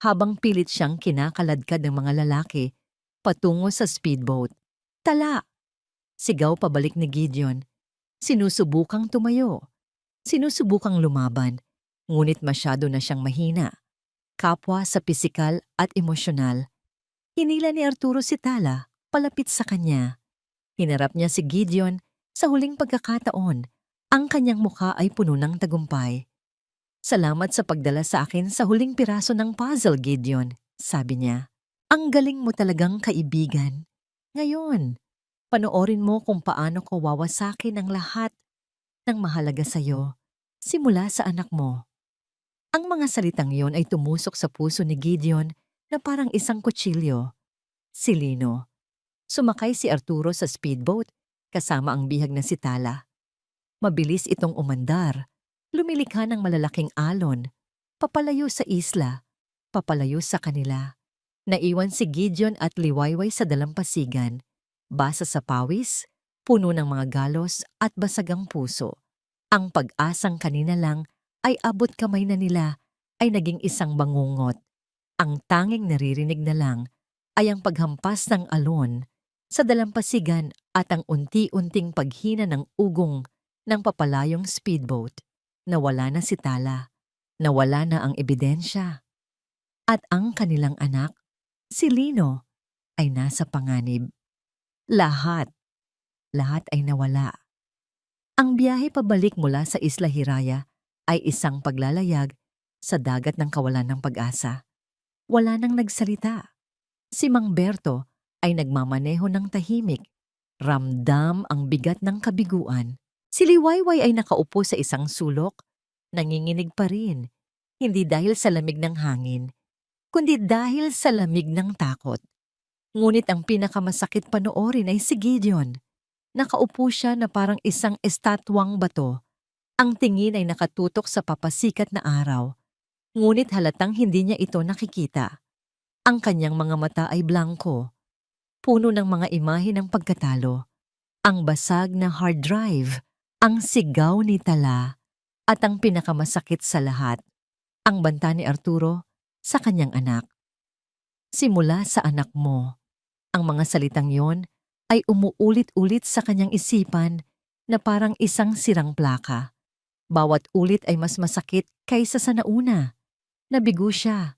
habang pilit siyang kinakaladkad ng mga lalaki patungo sa speedboat. Tala! Sigaw pabalik ni Gideon. Sinusubukang tumayo. Sinusubukang lumaban, ngunit masyado na siyang mahina. Kapwa sa pisikal at emosyonal. Hinila ni Arturo si Tala palapit sa kanya. Hinarap niya si Gideon sa huling pagkakataon. Ang kanyang mukha ay puno ng tagumpay. Salamat sa pagdala sa akin sa huling piraso ng puzzle, Gideon, sabi niya. Ang galing mo talagang kaibigan. Ngayon, panoorin mo kung paano ko wawasakin ang lahat ng mahalaga sa'yo, simula sa anak mo. Ang mga salitang yon ay tumusok sa puso ni Gideon na parang isang kutsilyo. Si Lino. Sumakay si Arturo sa speedboat kasama ang bihag na si Tala. Mabilis itong umandar. Lumilikha ng malalaking alon. Papalayo sa isla. Papalayo sa kanila. Naiwan si Gideon at liwayway sa dalampasigan. Basa sa pawis, puno ng mga galos at basagang puso. Ang pag-asang kanina lang ay abot kamay na nila ay naging isang bangungot. Ang tanging naririnig na lang ay ang paghampas ng alon sa dalampasigan at ang unti-unting paghina ng ugong ng papalayong speedboat. Nawala na si Tala. Nawala na ang ebidensya. At ang kanilang anak, si Lino, ay nasa panganib. Lahat ay nawala. Ang biyahe pabalik mula sa Isla Hiraya ay isang paglalayag sa dagat ng kawalan ng pag-asa. Wala nang nagsalita. Si Mang Berto ay nagmamaneho ng tahimik. Ramdam ang bigat ng kabiguan. Si Liwayway ay nakaupo sa isang sulok. Nanginginig pa rin. Hindi dahil sa lamig ng hangin, kundi dahil sa lamig ng takot. Ngunit ang pinakamasakit panoorin ay si Gideon. Nakaupo siya na parang isang estatwang bato. Ang tingin ay nakatutok sa papasikat na araw. Ngunit halatang hindi niya ito nakikita. Ang kanyang mga mata ay blanko. Puno ng mga imahe ng pagkatalo. Ang basag na hard drive, ang sigaw ni Tala, at ang pinakamasakit sa lahat, ang banta ni Arturo sa kanyang anak. Simula sa anak mo. Ang mga salitang yon ay umuulit-ulit sa kanyang isipan na parang isang sirang plaka. Bawat ulit ay mas masakit kaysa sa nauna. Nabigo siya.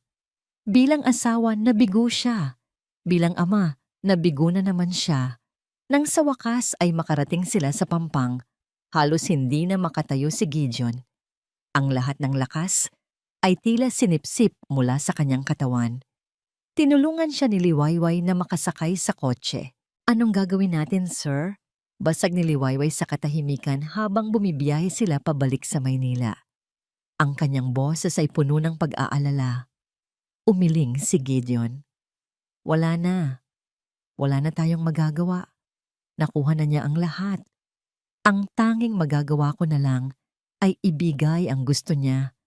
Bilang asawa, nabigo siya. Bilang ama, nabigo na naman siya. Nang sa wakas ay makarating sila sa pampang, halos hindi na makatayo si Gideon. Ang lahat ng lakas ay tila sinipsip mula sa kanyang katawan. Tinulungan siya ni Liwayway na makasakay sa kotse. Anong gagawin natin, sir? Basag ni Liwayway sa katahimikan habang bumibiyahe sila pabalik sa Maynila. Ang kanyang boses ay puno ng pag-aalala. Umiling si Gideon. Wala na. Wala na tayong magagawa. Nakuha na niya ang lahat. Ang tanging magagawa ko na lang ay ibigay ang gusto niya,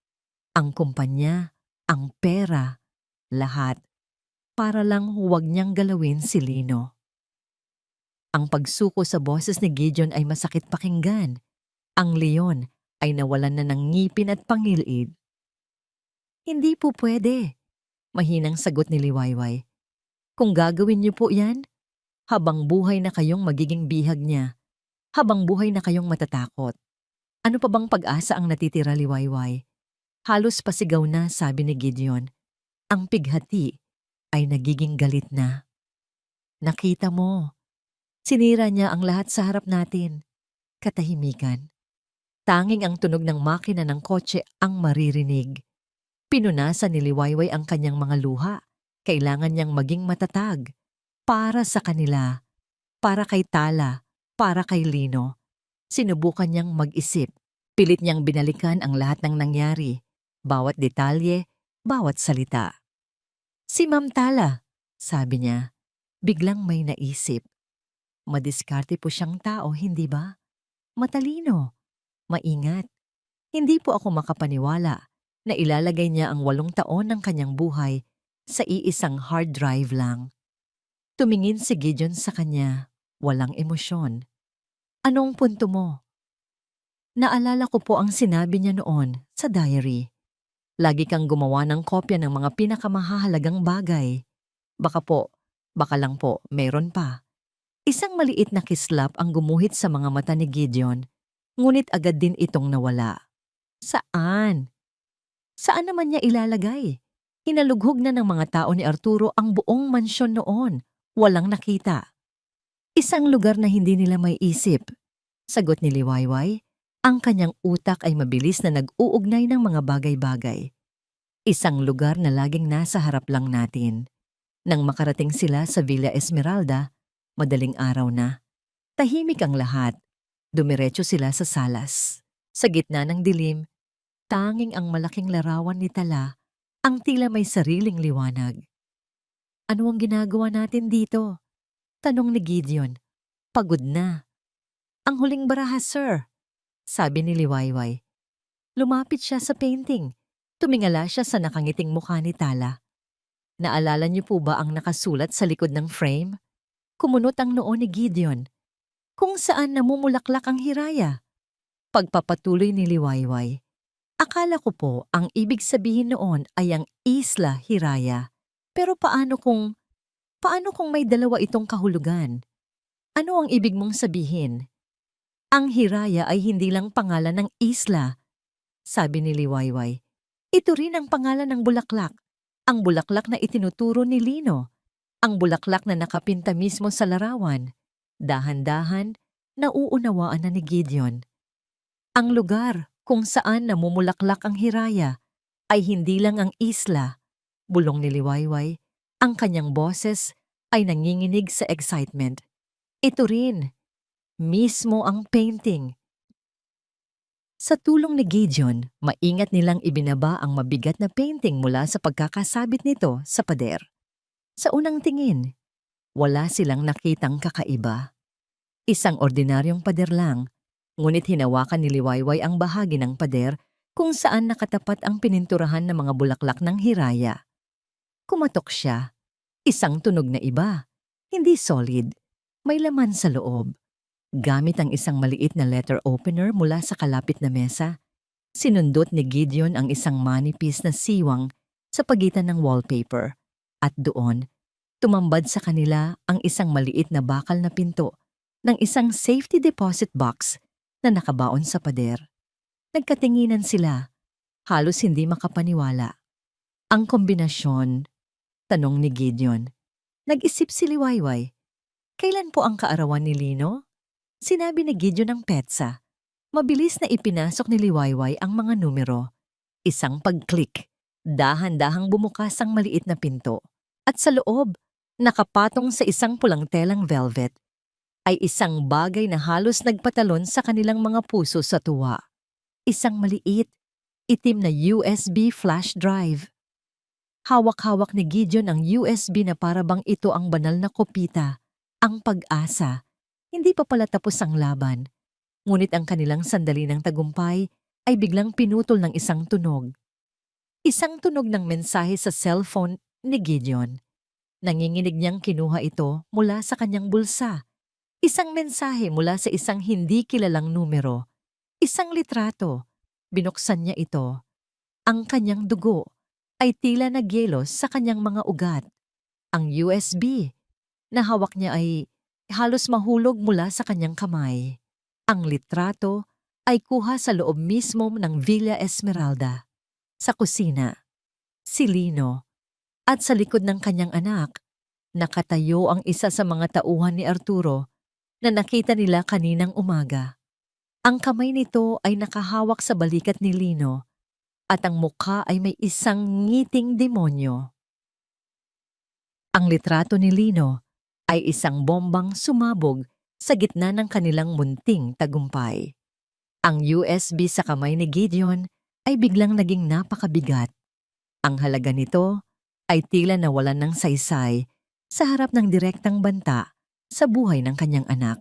ang kumpanya, ang pera, lahat, para lang huwag niyang galawin si Lino. Ang pagsuko sa boses ni Gideon ay masakit pakinggan. Ang leon ay nawalan na ng ngipin at pangilid. Hindi po pwede, mahinang sagot ni Liwayway. Kung gagawin niyo po yan, habang buhay na kayong magiging bihag niya, habang buhay na kayong matatakot. Ano pa bang pag-asa ang natitira, Liwayway? Halos pasigaw na, sabi ni Gideon. Ang pighati ay nagiging galit na. Nakita mo, sinira niya ang lahat sa harap natin. Katahimikan. Tanging ang tunog ng makina ng kotse ang maririnig. Pinunasan ni Liwayway ang kanyang mga luha. Kailangan niyang maging matatag. Para sa kanila. Para kay Tala. Para kay Lino. Sinubukan niyang mag-isip. Pilit niyang binalikan ang lahat ng nangyari. Bawat detalye, bawat salita. Si Ma'am Tala, sabi niya. Biglang may naisip. Madiskarte po siyang tao, hindi ba? Matalino. Maingat. Hindi po ako makapaniwala na ilalagay niya ang 8 taon ng kanyang buhay sa iisang hard drive lang. Tumingin si Gideon sa kanya, walang emosyon. Anong punto mo? Naalala ko po ang sinabi niya noon sa diary. Lagi kang gumawa ng kopya ng mga pinakamahalagang bagay. Baka lang po, meron pa. Isang maliit na kislap ang gumuhit sa mga mata ni Gideon, ngunit agad din itong nawala. Saan? Saan naman niya ilalagay? Hinalughog na ng mga tao ni Arturo ang buong mansyon noon. Walang nakita. Isang lugar na hindi nila may isip. Sagot ni Liwayway, ang kanyang utak ay mabilis na nag-uugnay ng mga bagay-bagay. Isang lugar na laging nasa harap lang natin. Nang makarating sila sa Villa Esmeralda, madaling araw na. Tahimik ang lahat. Dumiretso sila sa salas. Sa gitna ng dilim, tanging ang malaking larawan ni Tala ang tila may sariling liwanag. Ano ang ginagawa natin dito? Tanong ni Gideon. Pagod na. Ang huling baraha, sir, sabi ni Liwayway. Lumapit siya sa painting. Tumingala siya sa nakangiting mukha ni Tala. Naalala niyo po ba ang nakasulat sa likod ng frame? Kumunot ang noo ni Gideon. Kung saan namumulaklak ang hiraya. Pagpapatuloy ni Liwayway. Akala ko po ang ibig sabihin noon ay ang Isla Hiraya. Pero paano kung may dalawa itong kahulugan? Ano ang ibig mong sabihin? Ang Hiraya ay hindi lang pangalan ng isla, sabi ni Liwayway. Ito rin ang pangalan ng bulaklak. Ang bulaklak na itinuturo ni Lino. Ang bulaklak na nakapinta mismo sa larawan. Dahan-dahan, nauunawaan na ni Gideon. Ang lugar kung saan namumulaklak ang hiraya ay hindi lang ang isla. Bulong ni Liwayway, ang kanyang boses ay nanginginig sa excitement. Ito rin, mismo ang painting. Sa tulong ni Gideon, maingat nilang ibinaba ang mabigat na painting mula sa pagkakasabit nito sa pader. Sa unang tingin, wala silang nakitang kakaiba. Isang ordinaryong pader lang, ngunit hinawakan ni Liwayway ang bahagi ng pader kung saan nakatapat ang pininturahan ng mga bulaklak ng hiraya. Kumatok siya. Isang tunog na iba. Hindi solid. May laman sa loob. Gamit ang isang maliit na letter opener mula sa kalapit na mesa, sinundot ni Gideon ang isang manipis na siwang sa pagitan ng wallpaper. At doon, tumambad sa kanila ang isang maliit na bakal na pinto ng isang safety deposit box na nakabaon sa pader. Nagkatinginan sila, halos hindi makapaniwala. Ang kombinasyon, tanong ni Gideon. Nag-isip si Liwayway. Kailan po ang kaarawan ni Lino? Sinabi ni Gideon ng petsa. Mabilis na ipinasok ni Liwayway ang mga numero. Isang pag-click, dahan-dahang bumukas ang maliit na pinto. At sa loob, nakapatong sa isang pulang telang velvet, ay isang bagay na halos nagpatalon sa kanilang mga puso sa tuwa. Isang maliit, itim na USB flash drive. Hawak-hawak ni Gideon ang USB na parabang ito ang banal na kopita, ang pag-asa. Hindi pa pala tapos ang laban. Ngunit ang kanilang sandali ng tagumpay ay biglang pinutol ng isang tunog. Isang tunog ng mensahe sa cellphone ni Gideon. Nanginginig niyang kinuha ito mula sa kanyang bulsa. Isang mensahe mula sa isang hindi kilalang numero. Isang litrato. Binuksan niya ito. Ang kanyang dugo ay tila nagyelos sa kanyang mga ugat. Ang USB na hawak niya ay halos mahulog mula sa kanyang kamay. Ang litrato ay kuha sa loob mismo ng Villa Esmeralda. Sa kusina, si Lino, at sa likod ng kanyang anak, nakatayo ang isa sa mga tauhan ni Arturo na nakita nila kaninang umaga. Ang kamay nito ay nakahawak sa balikat ni Lino at ang mukha ay may isang ngiting demonyo. Ang litrato ni Lino ay isang bombang sumabog sa gitna ng kanilang munting tagumpay. Ang USB sa kamay ni Gideon ay biglang naging napakabigat. Ang halaga nito ay tila nawalan ng saysay sa harap ng direktang banta sa buhay ng kanyang anak.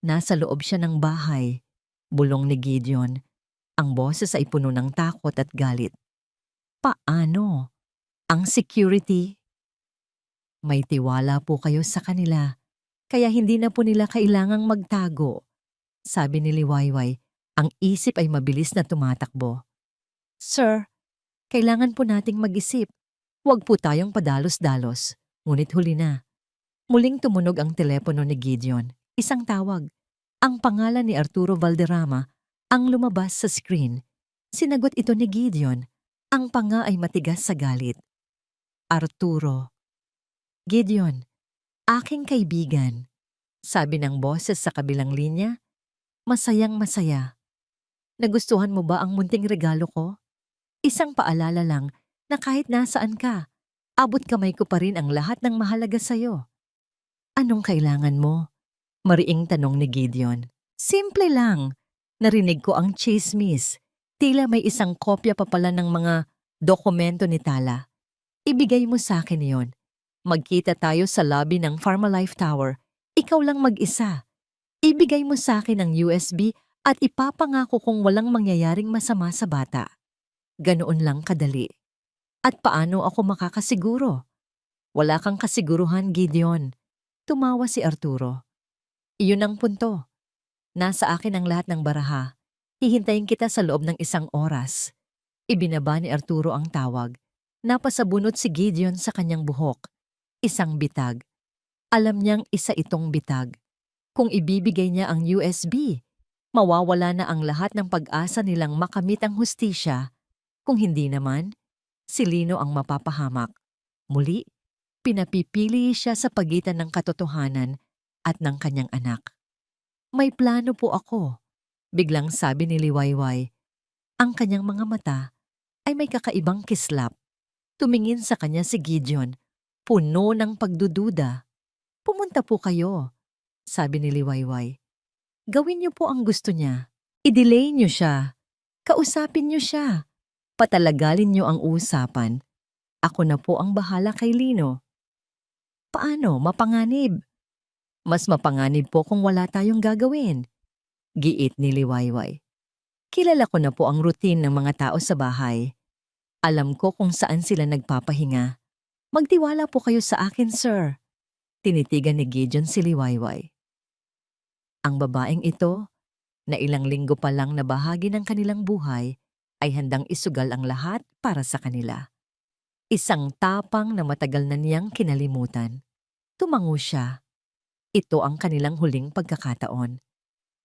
Nasa loob siya ng bahay, bulong ni Gideon. Ang boses ay puno ng takot at galit. Paano? Ang security? May tiwala po kayo sa kanila, kaya hindi na po nila kailangang magtago. Sabi ni Liwayway, ang isip ay mabilis na tumatakbo. Sir, kailangan po nating mag-isip. Huwag po tayong padalos-dalos. Ngunit huli na. Muling tumunog ang telepono ni Gideon. Isang tawag. Ang pangalan ni Arturo Valderrama ang lumabas sa screen. Sinagot ito ni Gideon. Ang panga ay matigas sa galit. Arturo. Gideon, aking kaibigan. Sabi ng boses sa kabilang linya. Masayang masaya. Nagustuhan mo ba ang munting regalo ko? Isang paalala lang na kahit nasaan ka, abot kamay ko pa rin ang lahat ng mahalaga sa'yo. Anong kailangan mo? Mariing tanong ni Gideon. Simple lang. Narinig ko ang chismis. Tila may isang kopya pa pala ng mga dokumento ni Tala. Ibigay mo sa akin yon. Magkita tayo sa lobby ng Pharmalife Tower. Ikaw lang mag-isa. Ibigay mo sa akin ang USB at ipapangako kong walang mangyayaring masama sa bata. Ganoon lang kadali. At paano ako makakasiguro? Wala kang kasiguruhan, Gideon. Tumawa si Arturo. Iyon ang punto. Nasa akin ang lahat ng baraha. Hihintayin kita sa loob ng 1 oras. Ibinaba ni Arturo ang tawag. Napasabunot si Gideon sa kanyang buhok. Isang bitag. Alam niyang isa itong bitag. Kung ibibigay niya ang USB, mawawala na ang lahat ng pag-asa nilang makamit ang hustisya. Kung hindi naman, si Lino ang mapapahamak. Muli, pinapipili siya sa pagitan ng katotohanan at ng kanyang anak. May plano po ako, biglang sabi ni Liwayway. Ang kanyang mga mata ay may kakaibang kislap. Tumingin sa kanya si Gideon, puno ng pagdududa. Pumunta po kayo, sabi ni Liwayway. Gawin niyo po ang gusto niya. I-delay niyo siya. Kausapin niyo siya. Patalagalin niyo ang usapan. Ako na po ang bahala kay Lino. Paano? Mapanganib? Mas mapanganib po kung wala tayong gagawin. Giit ni Liwayway. Kilala ko na po ang routine ng mga tao sa bahay. Alam ko kung saan sila nagpapahinga. Magtiwala po kayo sa akin, sir. Tinitigan ni Gideon si Liwayway. Ang babaeng ito, na ilang linggo pa lang na bahagi ng kanilang buhay, ay handang isugal ang lahat para sa kanila. Isang tapang na matagal na niyang kinalimutan. Tumango siya. Ito ang kanilang huling pagkakataon.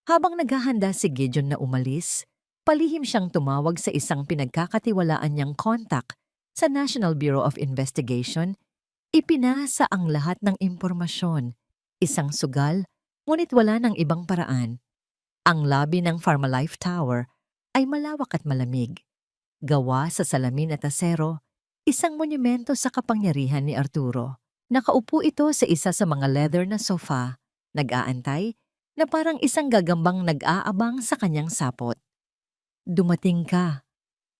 Habang naghahanda si Gideon na umalis, palihim siyang tumawag sa isang pinagkakatiwalaan niyang kontak sa National Bureau of Investigation. Ipinasa ang lahat ng impormasyon. Isang sugal, ngunit wala ng ibang paraan. Ang lobby ng Pharmalife Tower ay malawak at malamig. Gawa sa salamin at asero, isang monumento sa kapangyarihan ni Arturo. Nakaupo ito sa isa sa mga leather na sofa, nag-aantay na parang isang gagambang nag-aabang sa kanyang sapot. "Dumating ka,"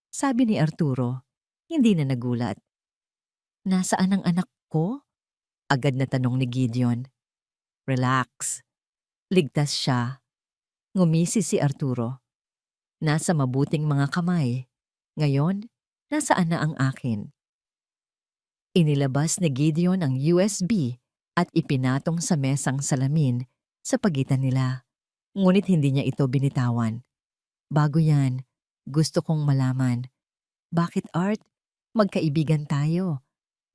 sabi ni Arturo, hindi na nagulat. "Nasaan ang anak ko?" agad na tanong ni Gideon. "Relax. Ligtas siya." Ngumisi si Arturo. "Nasa mabuting mga kamay. Ngayon, nasaan na ang akin?" Inilabas ni Gideon ang USB at ipinatong sa mesang salamin sa pagitan nila. Ngunit hindi niya ito binitawan. "Bago yan, gusto kong malaman. Bakit, Art? Magkaibigan tayo.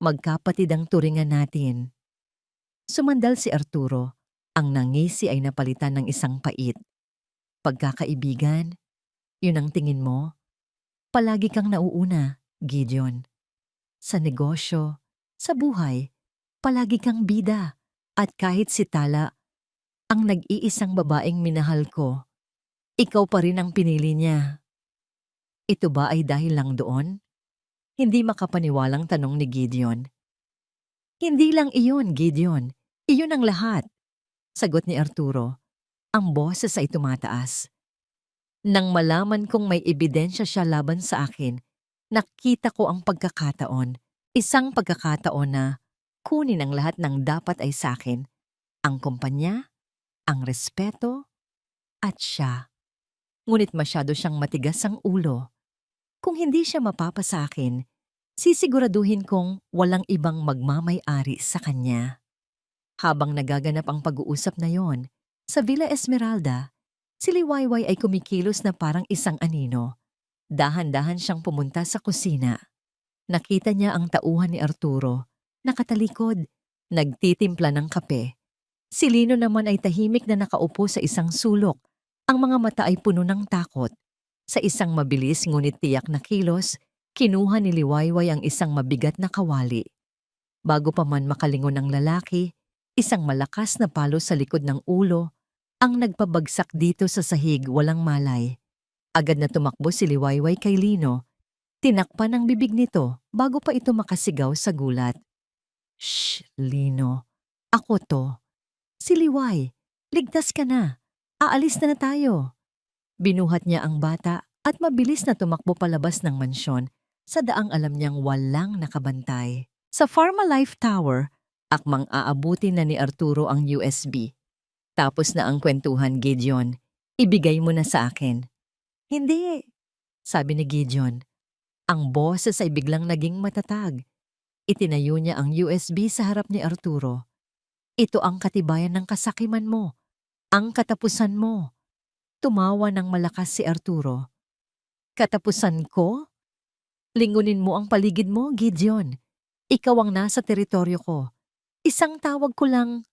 Magkapatid ang turingan natin." Sumandal si Arturo. Ang nangisi ay napalitan ng isang pait. "Pagkakaibigan? Yun ang tingin mo? Palagi kang nauuna, Gideon. Sa negosyo, sa buhay, palagi kang bida. At kahit si Tala, ang nag-iisang babaeng minahal ko, ikaw pa rin ang pinili niya." "Ito ba ay dahil lang doon?" Hindi makapaniwalang tanong ni Gideon. "Hindi lang iyon, Gideon. Iyon ang lahat," sagot ni Arturo. Ang boses ay tumataas. "Nang malaman kong may ebidensya siya laban sa akin, nakita ko ang pagkakataon. Isang pagkakataon na kunin ang lahat ng dapat ay sa akin. Ang kumpanya, ang respeto, at siya. Ngunit masyado siyang matigas ang ulo. Kung hindi siya mapapa sa akin, sisiguraduhin kong walang ibang magmamay-ari sa kanya." Habang nagaganap ang pag-uusap na yon, sa Villa Esmeralda, si Liwayway ay kumikilos na parang isang anino. Dahan-dahan siyang pumunta sa kusina. Nakita niya ang tauhan ni Arturo, nakatalikod, nagtitimpla ng kape. Si Lino naman ay tahimik na nakaupo sa isang sulok. Ang mga mata ay puno ng takot. Sa isang mabilis ngunit tiyak na kilos, kinuha ni Liwayway ang isang mabigat na kawali. Bago pa man makalingon ang lalaki, isang malakas na palo sa likod ng ulo ang nagpabagsak dito sa sahig walang malay. Agad na tumakbo si Liwayway kay Lino. Tinakpan ang bibig nito bago pa ito makasigaw sa gulat. "Shh, Lino. Ako to. Si Liway, ligtas ka na. Aalis na tayo." Binuhat niya ang bata at mabilis na tumakbo palabas ng mansyon sa daang alam niyang walang nakabantay. Sa Pharmalife Tower, akmang aabutin na ni Arturo ang USB. "Tapos na ang kwentuhan, Gideon. Ibigay mo na sa akin." "Hindi," sabi ni Gideon. Ang boses ay biglang naging matatag. Itinayo niya ang USB sa harap ni Arturo. "Ito ang katibayan ng kasakiman mo. Ang katapusan mo." Tumawa ng malakas si Arturo. "Katapusan ko? Lingunin mo ang paligid mo, Gideon. Ikaw ang nasa teritoryo ko. Isang tawag ko lang."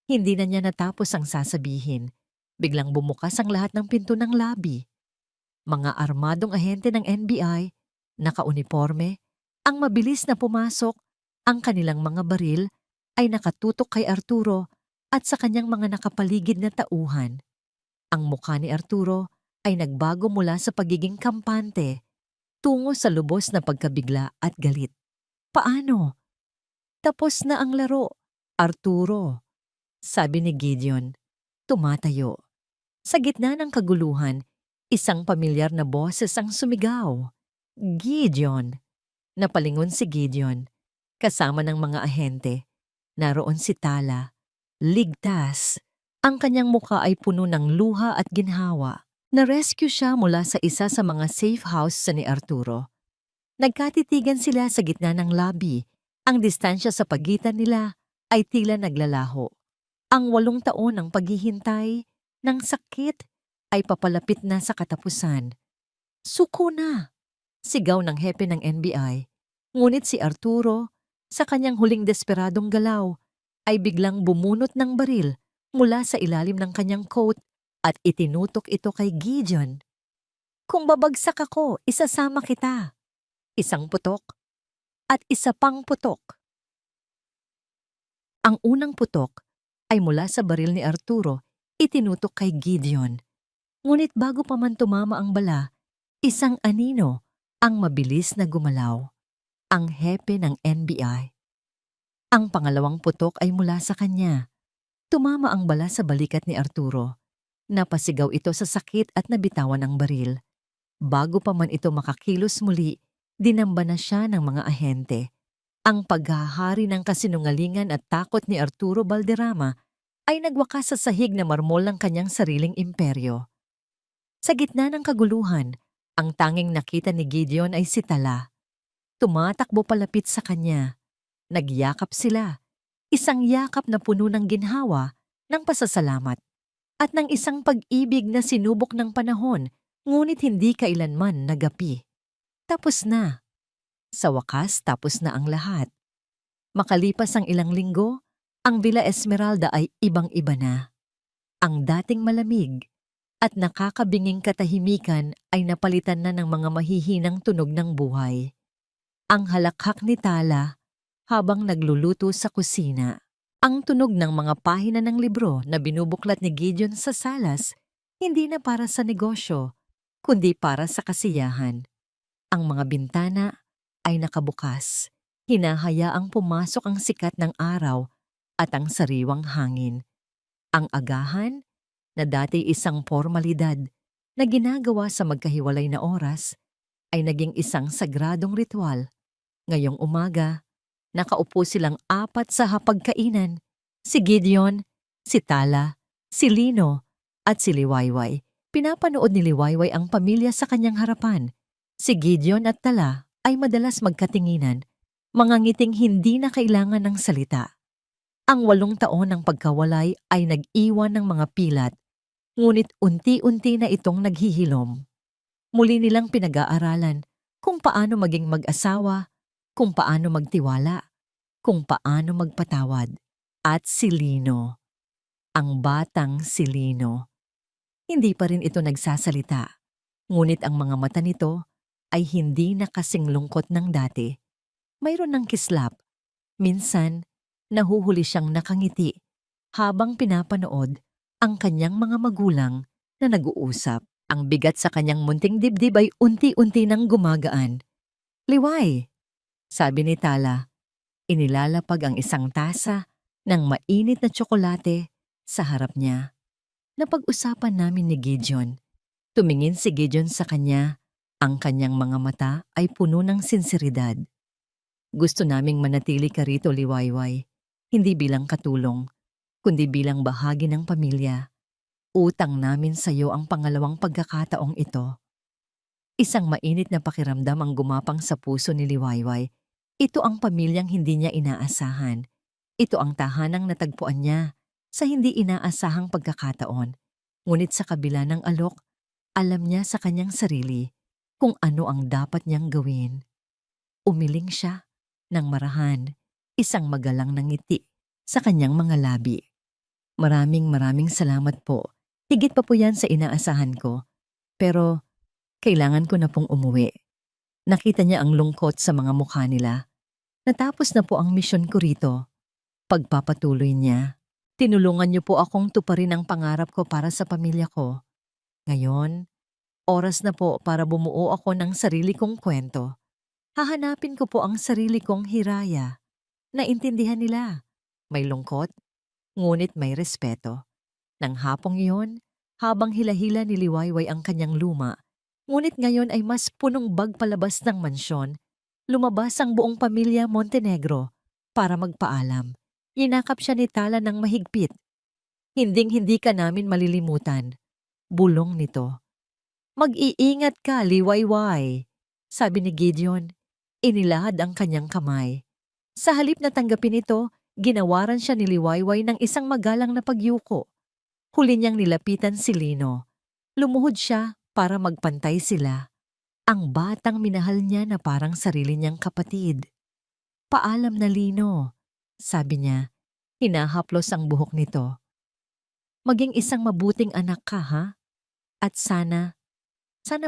Hindi na niya natapos ang sasabihin. Biglang bumukas ang lahat ng pinto ng lobby. Mga armadong ahente ng NBI, nakauniforme, ang mabilis na pumasok, ang kanilang mga baril ay nakatutok kay Arturo at sa kanyang mga nakapaligid na tauhan. Ang mukha ni Arturo ay nagbago mula sa pagiging kampante tungo sa lubos na pagkabigla at galit. "Paano? Tapos na ang laro, Arturo," sabi ni Gideon. Tumatayo. Sa gitna ng kaguluhan, isang pamilyar na boses ang sumigaw. "Gideon!" Napalingon si Gideon. Kasama ng mga ahente, naroon si Tala. Ligtas. Ang kanyang mukha ay puno ng luha at ginhawa. Na-rescue siya mula sa isa sa mga safe house sa ni Arturo. Nagkatitigan sila sa gitna ng lobby. Ang distansya sa pagitan nila ay tila naglalaho. Ang 8 taon ng paghihintay, ng sakit, ay papalapit na sa katapusan. "Suko na!" Sigaw ng hepe ng NBI. Ngunit si Arturo, sa kanyang huling desperadong galaw, ay biglang bumunot ng baril mula sa ilalim ng kanyang coat at itinutok ito kay Gideon. "Kung babagsak ako, isasama kita." Isang putok at isa pang putok. Ang unang putok ay mula sa baril ni Arturo, itinutok kay Gideon. Ngunit bago pa man tumama ang bala, isang anino ang mabilis na gumalaw, ang hepe ng NBI. Ang pangalawang putok ay mula sa kanya. Tumama ang bala sa balikat ni Arturo. Napasigaw ito sa sakit at nabitawan ang baril. Bago pa man ito makakilos muli, dinamba na siya ng mga ahente. Ang paghahari ng kasinungalingan at takot ni Arturo Valderrama ay nagwakas sa sahig na marmol ng kanyang sariling imperyo. Sa gitna ng kaguluhan, ang tanging nakita ni Gideon ay si Tala. Tumatakbo palapit sa kanya. Nagyakap sila. Isang yakap na puno ng ginhawa, ng pasasalamat, at ng isang pag-ibig na sinubok ng panahon, ngunit hindi kailanman nagapi. Tapos na. Sa wakas, tapos na ang lahat. Makalipas ang ilang linggo, ang Villa Esmeralda ay ibang-iba na. Ang dating malamig at nakakabinging katahimikan ay napalitan na ng mga mahihinang tunog ng buhay. Ang halakhak ni Tala habang nagluluto sa kusina. Ang tunog ng mga pahina ng libro na binubuklat ni Gideon sa salas, hindi na para sa negosyo, kundi para sa kasiyahan. Ang mga bintana ay nakabukas, hinahayaang pumasok ang sikat ng araw at ang sariwang hangin. Ang agahan, na dati isang formalidad na ginagawa sa magkahiwalay na oras, ay naging isang sagradong ritual. Ngayong umaga, nakaupo silang apat sa hapagkainan, si Gideon, si Tala, si Lino, at si Liwayway. Pinapanood ni Liwayway ang pamilya sa kanyang harapan. Si Gideon at Tala ay madalas magkatinginan, mga ngiting hindi na kailangan ng salita. Ang 8 taon ng pagkawalay ay nag-iwan ng mga pilat, ngunit unti-unti na itong naghihilom. Muli nilang pinag-aaralan kung paano maging mag-asawa, kung paano magtiwala, kung paano magpatawad. At si Lino, ang batang si Lino. Hindi pa rin ito nagsasalita, ngunit ang mga mata nito ay hindi na kasing lungkot ng dati. Mayroon ng kislap. Minsan, nahuhuli siyang nakangiti habang pinapanood ang kanyang mga magulang na nag-uusap. Ang bigat sa kanyang munting dibdib ay unti-unti nang gumagaan. "Liway," sabi ni Tala. Inilalapag ang isang tasa ng mainit na tsokolate sa harap niya. "Napag-usapan namin ni Gideon." Tumingin si Gideon sa kanya. Ang kanyang mga mata ay puno ng sinseridad. "Gusto naming manatili ka rito, Liwayway. Hindi bilang katulong, kundi bilang bahagi ng pamilya. Utang namin sa iyo ang pangalawang pagkakataong ito." Isang mainit na pakiramdam ang gumapang sa puso ni Liwayway. Ito ang pamilyang hindi niya inaasahan. Ito ang tahanang natagpuan niya sa hindi inaasahang pagkakataon. Ngunit sa kabila ng alok, alam niya sa kanyang sarili kung ano ang dapat niyang gawin. Umiling siya ng marahan, isang magalang na ngiti sa kanyang mga labi. Maraming salamat po. Higit pa po yan sa inaasahan ko. Pero kailangan ko na pong umuwi." Nakita niya ang lungkot sa mga mukha nila. "Natapos na po ang misyon ko rito." Pagpapatuloy niya, "Tinulungan niyo po akong tuparin ang pangarap ko para sa pamilya ko. Ngayon, oras na po para bumuo ako ng sarili kong kwento. Hahanapin ko po ang sarili kong hiraya." Naintindihan nila. May lungkot, ngunit may respeto. Nang hapong iyon, habang hila-hila ni Liwayway ang kanyang luma, ngunit ngayon ay mas punong bag palabas ng mansyon, lumabas ang buong pamilya Montenegro para magpaalam. Inakap siya ni Tala ng mahigpit. "Hinding-hindi ka namin malilimutan." Bulong nito. "Mag-iingat ka, Liwayway," sabi ni Gideon. Inilahad ang kanyang kamay. Sa halip na tanggapin ito, ginawaran siya ni Liwayway ng isang magalang na pagyuko. Huli niyang nilapitan si Lino. Lumuhod siya para magpantay sila. Ang batang minahal niya na parang sarili niyang kapatid. "Paalam na, Lino," sabi niya. Hinahaplos ang buhok nito. "Maging isang mabuting anak ka, ha? At sana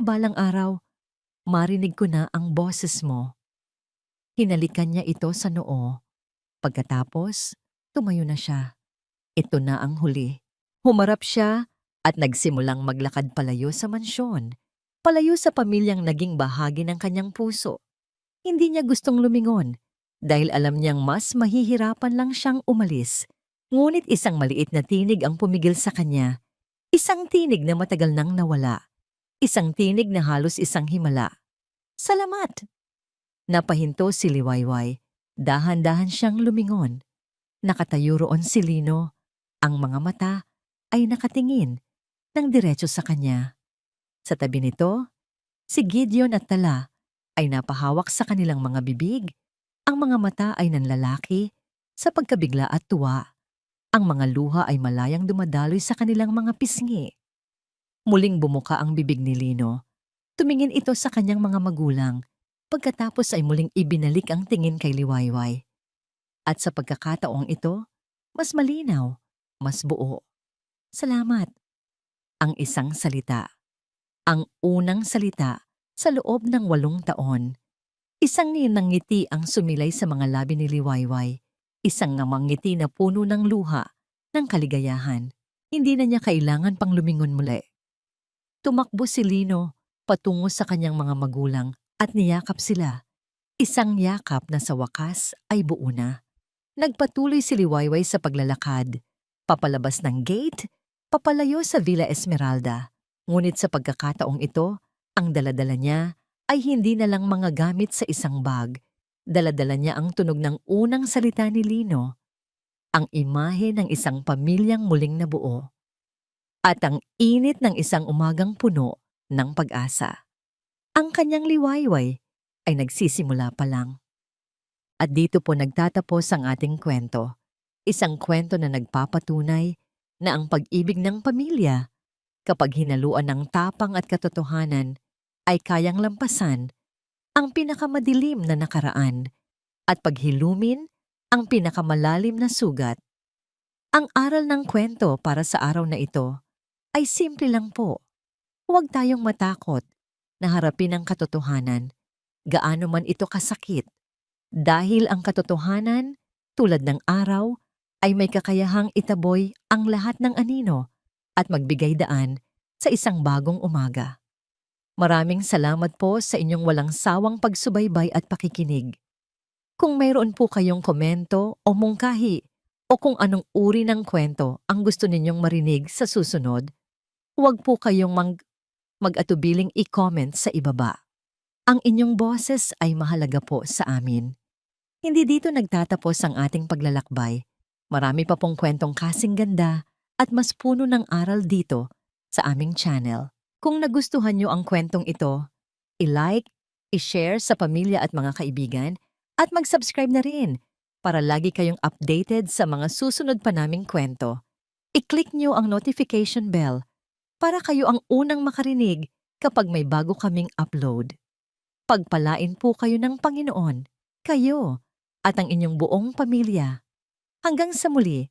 balang araw, marinig ko na ang boses mo." Hinalikan niya ito sa noo. Pagkatapos, tumayo na siya. Ito na ang huli. Humarap siya at nagsimulang maglakad palayo sa mansyon. Palayo sa pamilyang naging bahagi ng kanyang puso. Hindi niya gustong lumingon dahil alam niyang mas mahihirapan lang siyang umalis. Ngunit isang maliit na tinig ang pumigil sa kanya. Isang tinig na matagal nang nawala. Isang tinig na halos isang himala. Salamat! Napahinto si Liwayway. Dahan-dahan siyang lumingon. Nakatayo roon si Lino. Ang mga mata ay nakatingin ng diretso sa kanya. Sa tabi nito, si Gideon at Tala ay napahawak sa kanilang mga bibig. Ang mga mata ay nanlalaki sa pagkabigla at tuwa. Ang mga luha ay malayang dumadaloy sa kanilang mga pisngi. Muling bumuka ang bibig ni Lino. Tumingin ito sa kanyang mga magulang. Pagkatapos ay muling ibinalik ang tingin kay Liwayway. At sa pagkakataong ito, mas malinaw, mas buo. Salamat. Ang isang salita. Ang unang salita sa loob ng 8 taon. Isang ng ngiti ang sumilay sa mga labi ni Liwayway. Isang ngamang ngiti na puno ng luha, ng kaligayahan. Hindi na niya kailangan pang lumingon muli. Tumakbo si Lino patungo sa kanyang mga magulang at niyakap sila. Isang yakap na sa wakas ay buo na. Nagpatuloy si Liwayway sa paglalakad. Papalabas ng gate, papalayo sa Villa Esmeralda. Ngunit sa pagkakataong ito, ang daladala niya ay hindi na lang mga gamit sa isang bag. Daladala niya ang tunog ng unang salita ni Lino. Ang imahe ng isang pamilyang muling nabuo. At ang init ng isang umagang puno ng pag-asa. Ang kanyang Liwayway ay nagsisimula pa lang. At dito po nagtatapos ang ating kwento. Isang kwento na nagpapatunay na ang pag-ibig ng pamilya, kapag hinaluan ng tapang at katotohanan, ay kayang lampasan ang pinakamadilim na nakaraan at paghilumin ang pinakamalalim na sugat. Ang aral ng kwento para sa araw na ito ay simple lang po. Huwag tayong matakot na harapin ang katotohanan, gaano man ito kasakit. Dahil ang katotohanan, tulad ng araw, ay may kakayahang itaboy ang lahat ng anino at magbigay daan sa isang bagong umaga. Maraming salamat po sa inyong walang sawang pagsubaybay at pakikinig. Kung mayroon po kayong komento o mungkahi o kung anong uri ng kwento ang gusto ninyong marinig sa susunod, huwag po kayong mag-atubiling i-comment sa ibaba. Ang inyong boses ay mahalaga po sa amin. Hindi dito nagtatapos ang ating paglalakbay. Marami pa pong kwentong kasing ganda at mas puno ng aral dito sa aming channel. Kung nagustuhan nyo ang kwentong ito, i-like, i-share sa pamilya at mga kaibigan at mag-subscribe na rin para lagi kayong updated sa mga susunod pa naming kwento. I-click nyo ang notification bell para kayo ang unang makarinig kapag may bago kaming upload. Pagpalain po kayo ng Panginoon, kayo at ang inyong buong pamilya. Hanggang sa muli,